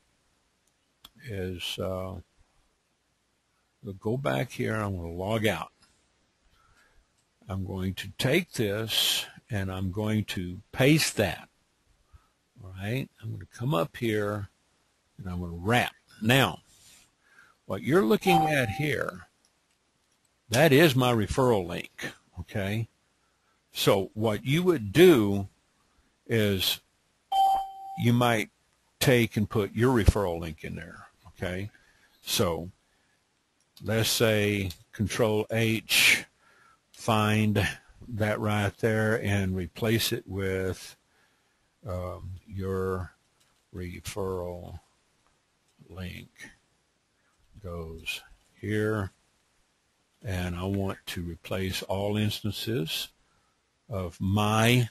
is go back here. I'm going to log out. I'm going to take this and I'm going to paste that. All right. I'm going to come up here and I'm going to wrap. Now, what you're looking at here, that is my referral link. Okay. So what you would do is you might take and put your referral link in there. Okay. So let's say Control H, find that right there and replace it with your referral link goes here, and I want to replace all instances of my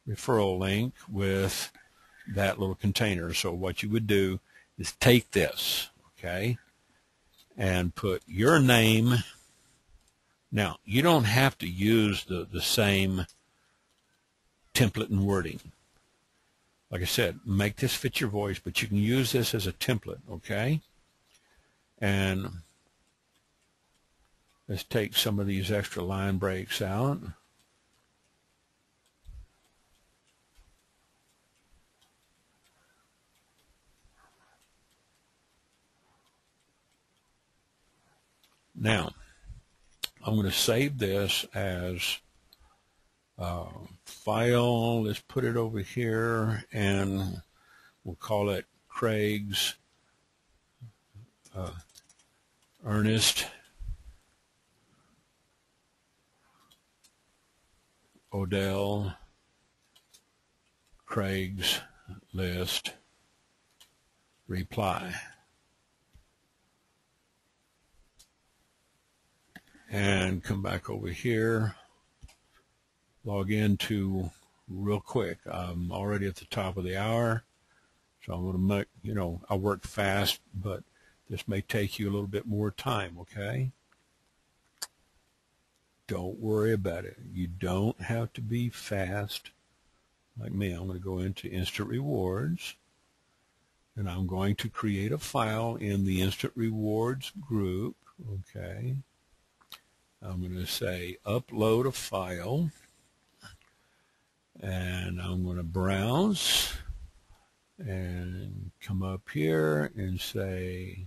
referral link with that little container. So what you would do is take this, okay, and put your name. Now, you don't have to use the same template and wording. Like I said, make this fit your voice, but you can use this as a template, okay? And let's take some of these extra line breaks out. Now, I'm going to save this as file. Let's put it over here, and we'll call it Craig's Ernest ODell Craig's list reply. And come back over here, log into real quick. I'm already at the top of the hour, so I'm going to make, I work fast, but this may take you a little bit more time, okay? Don't worry about it. You don't have to be fast like me. I'm going to go into Instant Rewards, and I'm going to create a file in the Instant Rewards group, okay? I'm going to say upload a file, and I'm going to browse and come up here and say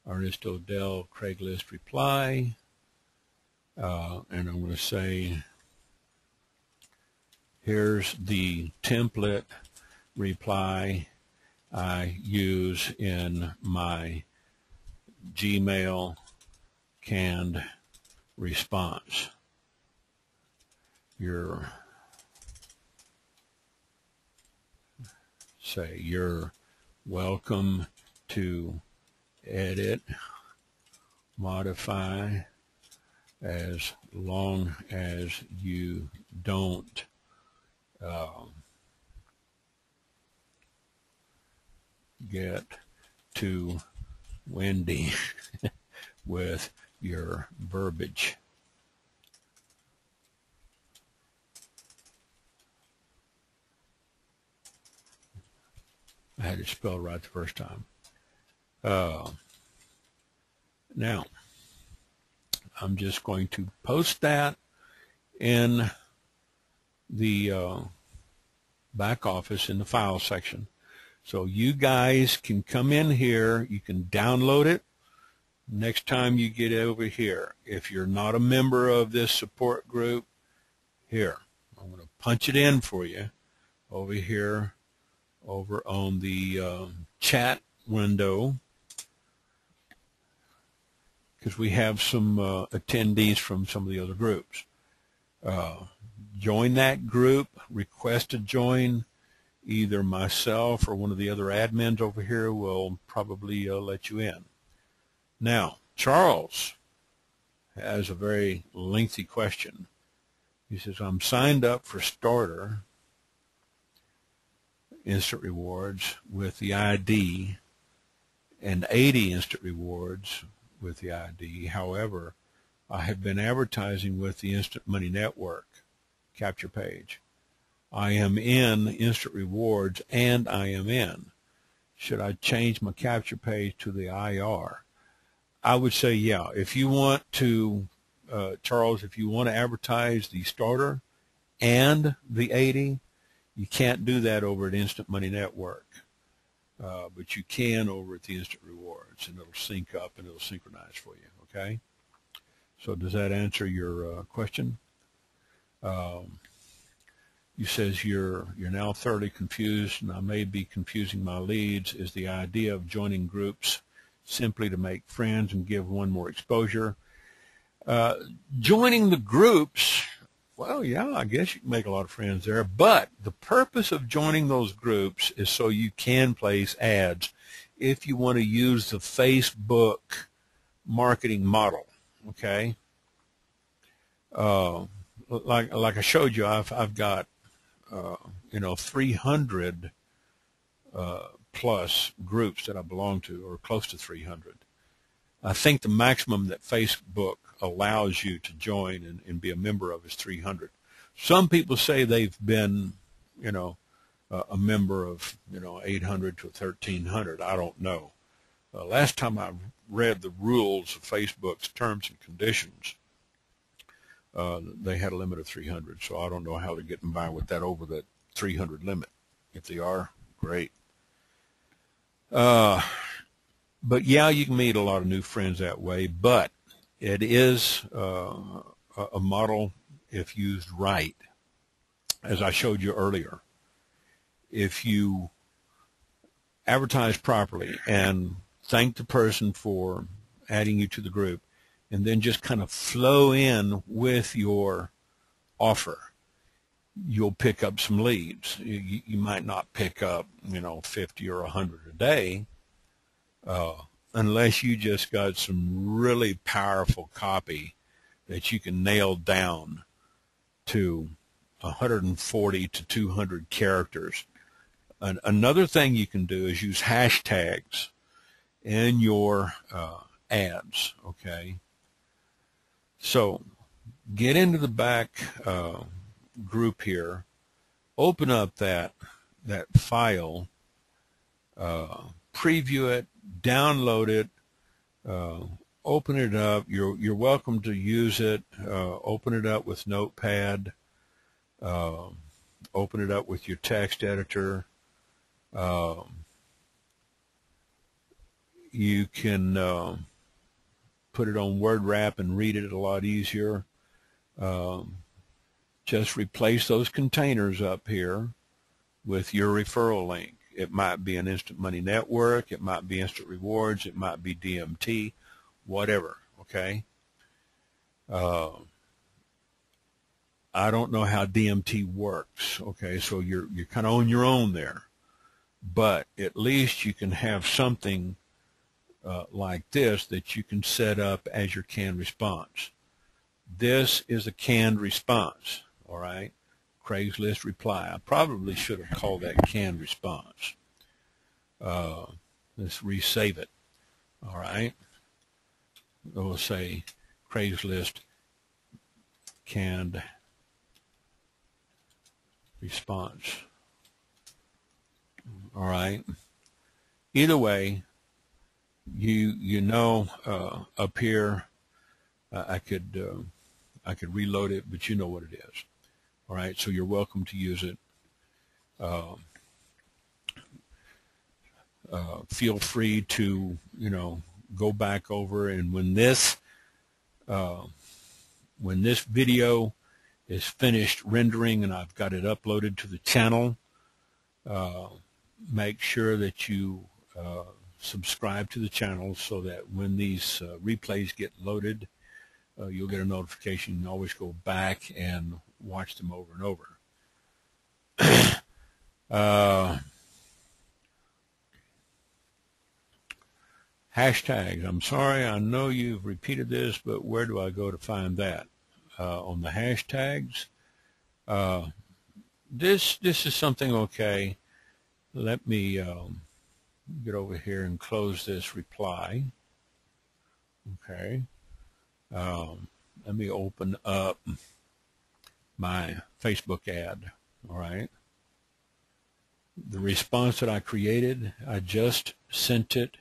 Ernest ODell Craigslist reply, and I'm going to say here's the template reply I use in my Gmail canned response. You're welcome to edit, modify, as long as you don't get too windy with your verbiage. I had it spelled right the first time. Now, I'm just going to post that in the back office in the file section. So you guys can come in here, you can download it. Next time you get over here, if you're not a member of this support group, here, I'm going to punch it in for you over here, over on the chat window, because we have some attendees from some of the other groups. Join that group, request to join. Either myself or one of the other admins over here will probably let you in. Now, Charles has a very lengthy question. He says, I'm signed up for starter instant rewards with the ID and 80 instant rewards with the ID. However, I have been advertising with the Instant Money Network capture page. I am in instant rewards and I am in. should I change my capture page to the IR? I would say, yeah. If you want to, Charles, if you want to advertise the starter and the 80, you can't do that over at Instant Money Network. But you can over at the Instant Rewards, and it'll sync up and it'll synchronize for you, okay? So does that answer your question? You says you're now thoroughly confused, and I may be confusing my leads. Is the idea of joining groups simply to make friends and give one more exposure? Joining the groups, well, yeah, I guess you can make a lot of friends there, but the purpose of joining those groups is so you can place ads if you want to use the Facebook marketing model, okay? Like I showed you, I've got 300 plus groups that I belong to, or close to 300. I think the maximum that Facebook allows you to join and be a member of is 300. Some people say they've been, a member of, 800 to 1,300. I don't know. Last time I read the rules of Facebook's terms and conditions, they had a limit of 300, so I don't know how they're getting by with that over that 300 limit. If they are, great. But yeah, you can meet a lot of new friends that way, but it is a model if used right, as I showed you earlier. If you advertise properly and thank the person for adding you to the group, and then just kind of flow in with your offer, you'll pick up some leads. You might not pick up, 50 or 100 a day, unless you just got some really powerful copy that you can nail down to 140 to 200 characters. Another thing you can do is use hashtags in your ads, okay? So get into the back group here, open up that file, preview it, download it, open it up. You're welcome to use it. Open it up with Notepad. Open it up with your text editor. You can put it on Word Wrap and read it a lot easier. Just replace those containers up here with your referral link. It might be an Instant Money Network. It might be Instant Rewards. It might be DMT, whatever, okay? I don't know how DMT works, okay? So you're kind of on your own there. But at least you can have something like this that you can set up as your canned response. This is a canned response, all right? Craigslist reply. I probably should have called that canned response. Let's resave it, all right? We'll say Craigslist canned response. All right. Either way, you know, up here, I could reload it, but you know what it is. All right. So you're welcome to use it. Feel free to, go back over, and when this video is finished rendering and I've got it uploaded to the channel, make sure that you subscribe to the channel so that when these replays get loaded, you'll get a notification. You can always go back and watch them over and over. Hashtags. I'm sorry, I know you've repeated this, but where do I go to find that? On the hashtags. This is something, okay. Let me get over here and close this reply. Okay. Let me open up my Facebook ad. All right. the response that I created, I just sent it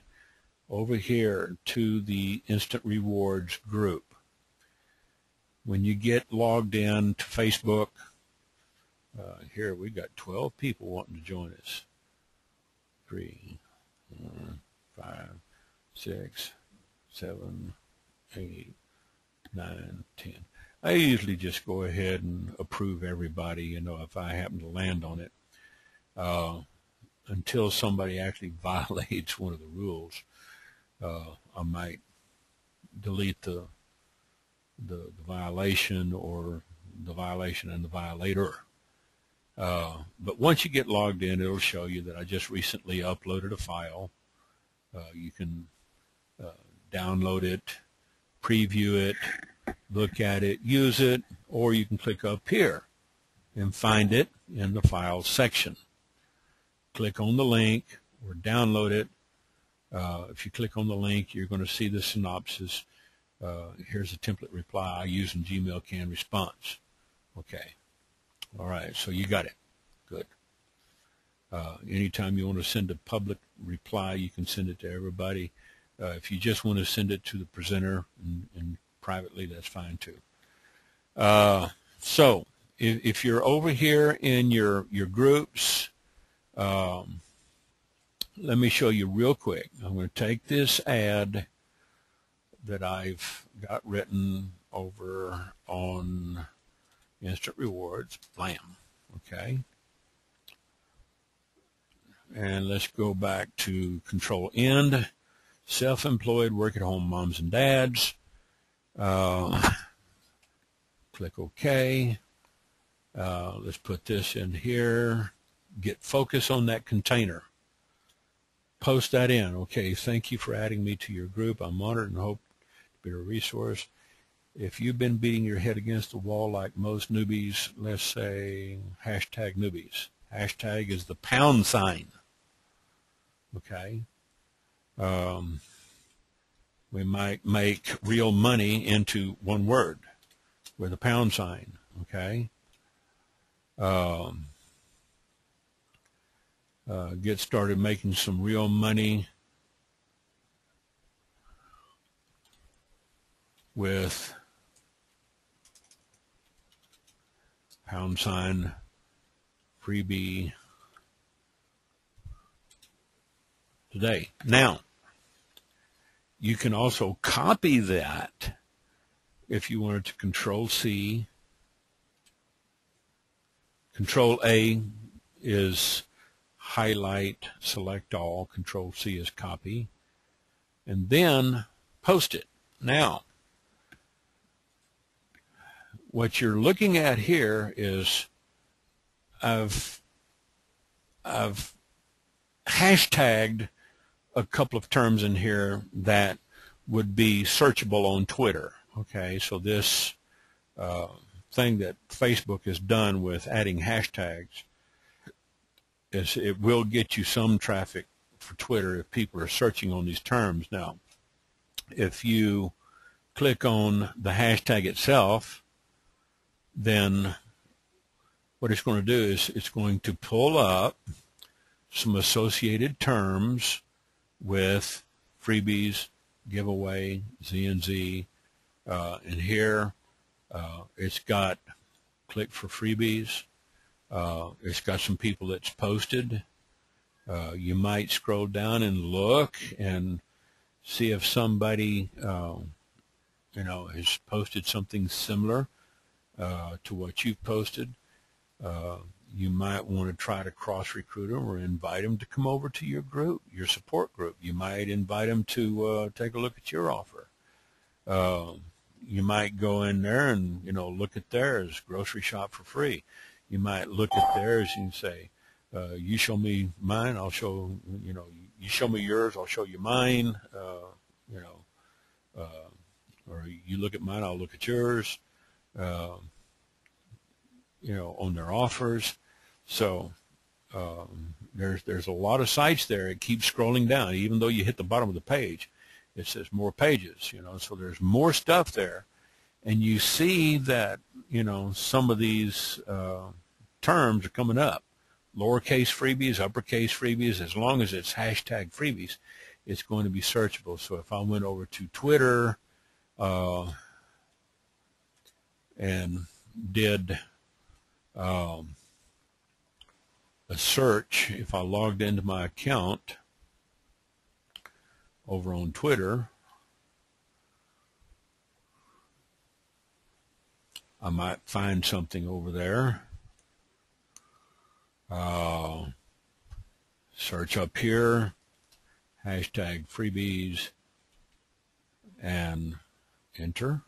over here to the Instant Rewards group. When you get logged in to Facebook, here we got 12 people wanting to join us. 3, 4, 5, 6, 7, 8, 9, 10. I usually just go ahead and approve everybody, you know, if I happen to land on it, until somebody actually violates one of the rules. I might delete the violation, or the violation and the violator. But once you get logged in, it'll show you that I just recently uploaded a file. You can download it, preview it, look at it, use it, or you can click up here and find it in the Files section. Click on the link or download it. If you click on the link, you're going to see the synopsis. Here's a template reply I use in Gmail Canned Response. Okay. All right, so you got it. Good. Anytime you want to send a public reply, you can send it to everybody. If you just want to send it to the presenter and privately, that's fine too. So if you're over here in your groups, let me show you real quick. I'm going to take this ad that I've got written over on Instant Rewards, blam, okay? And let's go back to Control End, self-employed, work-at-home moms and dads. Click OK. Let's put this in here. Get focus on that container. Post that in. Okay, thank you for adding me to your group. I'm honored and hope to be a resource. If you've been beating your head against the wall like most newbies, let's say hashtag newbies. Hashtag is the pound sign. Okay. We might make real money into one word with a pound sign. Okay. Get started making some real money with pound sign freebie today. Now, you can also copy that if you wanted to. Control C. Control A is highlight, select all. Control C is copy. And then post it. Now, what you're looking at here is I've hashtagged a couple of terms in here that would be searchable on Twitter. Okay, so this thing that Facebook has done with adding hashtags is it will get you some traffic for Twitter if people are searching on these terms. Now, if you click on the hashtag itself, then what it's going to do is it's going to pull up some associated terms with freebies, giveaway, Z&Z, and here it's got click for freebies. It's got some people that's posted. You might scroll down and look and see if somebody has posted something similar to what you've posted. You might want to try to cross-recruit them or invite them to come over to your group, your support group. You might invite them to take a look at your offer. You might go in there and, look at theirs, grocery shop for free. You might look at theirs and say, you show me mine, I'll show, you show me yours, I'll show you mine, or you look at mine, I'll look at yours, on their offers. So there's a lot of sites there. It keeps scrolling down. Even though you hit the bottom of the page, it says more pages, so there's more stuff there. And you see that, some of these terms are coming up. lowercase freebies, uppercase freebies. As long as it's hashtag freebies, it's going to be searchable. So if I went over to Twitter and did a search, if I logged into my account over on Twitter, I might find something over there. Search up here, hashtag freebies, and enter,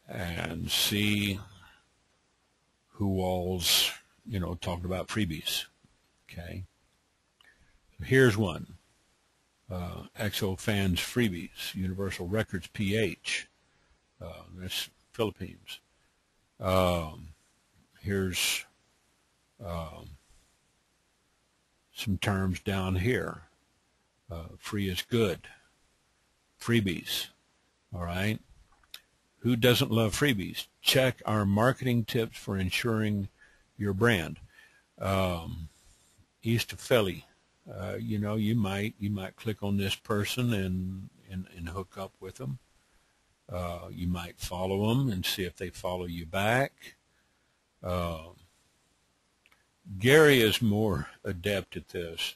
and see who all's, talked about freebies. Okay. So here's one. XO Fans Freebies, Universal Records PH. That's Philippines. Here's some terms down here. Free is good. Freebies. All right. Who doesn't love freebies? Check our marketing tips for ensuring your brand. East of Philly. You might click on this person and hook up with them. You might follow them and see if they follow you back. Gary is more adept at this,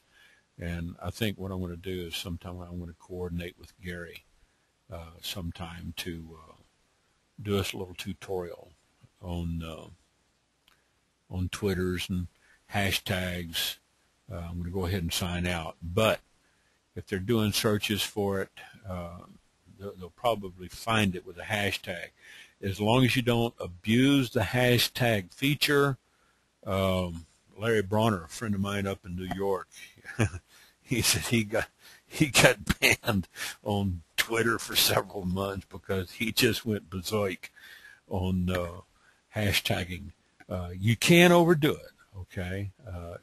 and I think what I'm going to do is sometime I'm going to coordinate with Gary sometime to do us a little tutorial on Twitters and hashtags. I'm going to go ahead and sign out, but if they're doing searches for it, they'll probably find it with a hashtag. As long as you don't abuse the hashtag feature. Larry Bronner, a friend of mine up in New York, he said he got banned on Twitter for several months because he just went berserk on hashtagging. You can't overdo it. Okay,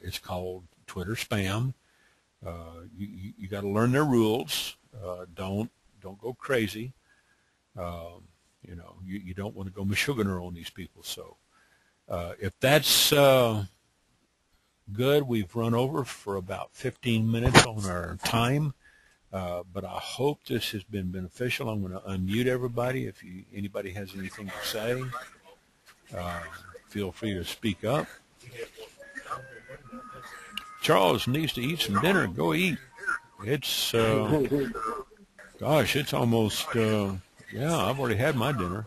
it's called Twitter spam. You got to learn their rules. Don't go crazy. You don't want to go Meshuggah on these people. So if that's good, we've run over for about 15 minutes on our time, but I hope this has been beneficial. I'm going to unmute everybody. If anybody has anything to say, feel free to speak up. Charles needs to eat some dinner. Go eat. It's gosh, it's almost I've already had my dinner.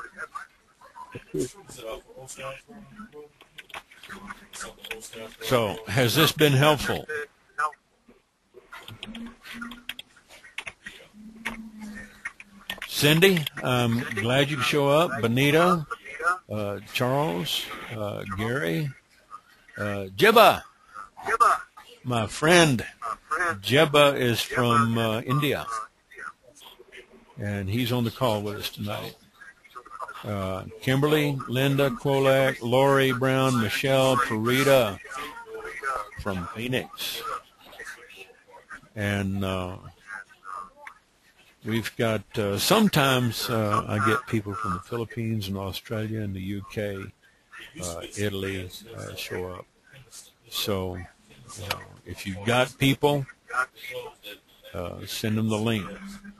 So, has this been helpful? Cindy, I'm glad you could show up. Benita, Charles, Gary, Jibba, my friend. Jibba is from India, and he's on the call with us tonight. Kimberly, Linda, Kolak, Lori Brown, Michelle, Parita from Phoenix. And we've got, sometimes I get people from the Philippines and Australia and the UK, Italy show up. So if you've got people, send them the link.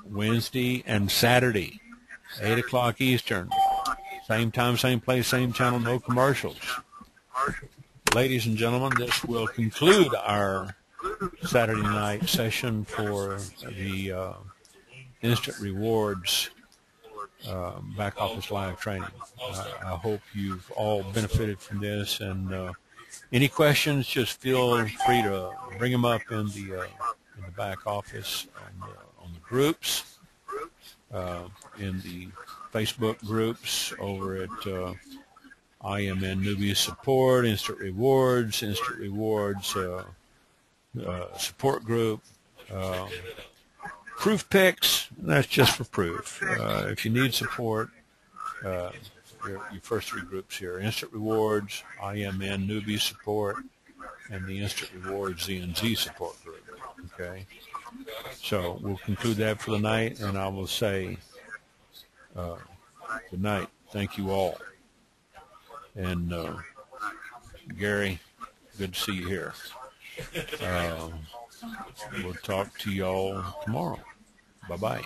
Wednesday and Saturday, 8 o'clock Eastern. Same time, same place, same channel, no commercials. Ladies and gentlemen, this will conclude our Saturday night session for the Instant Rewards back office live training. I hope you've all benefited from this, and any questions, just feel free to bring them up in the back office on the groups, in the Facebook groups over at IMN Newbie Support, Instant Rewards support group, proof picks. That's just for proof. If you need support, your first three groups here: Instant Rewards, IMN Newbie Support, and the Instant Rewards ZNZ support group. Okay, so we'll conclude that for the night, and I will say good night. Thank you all. And Gary, Good to see you here. We'll talk to y'all tomorrow. Bye-bye.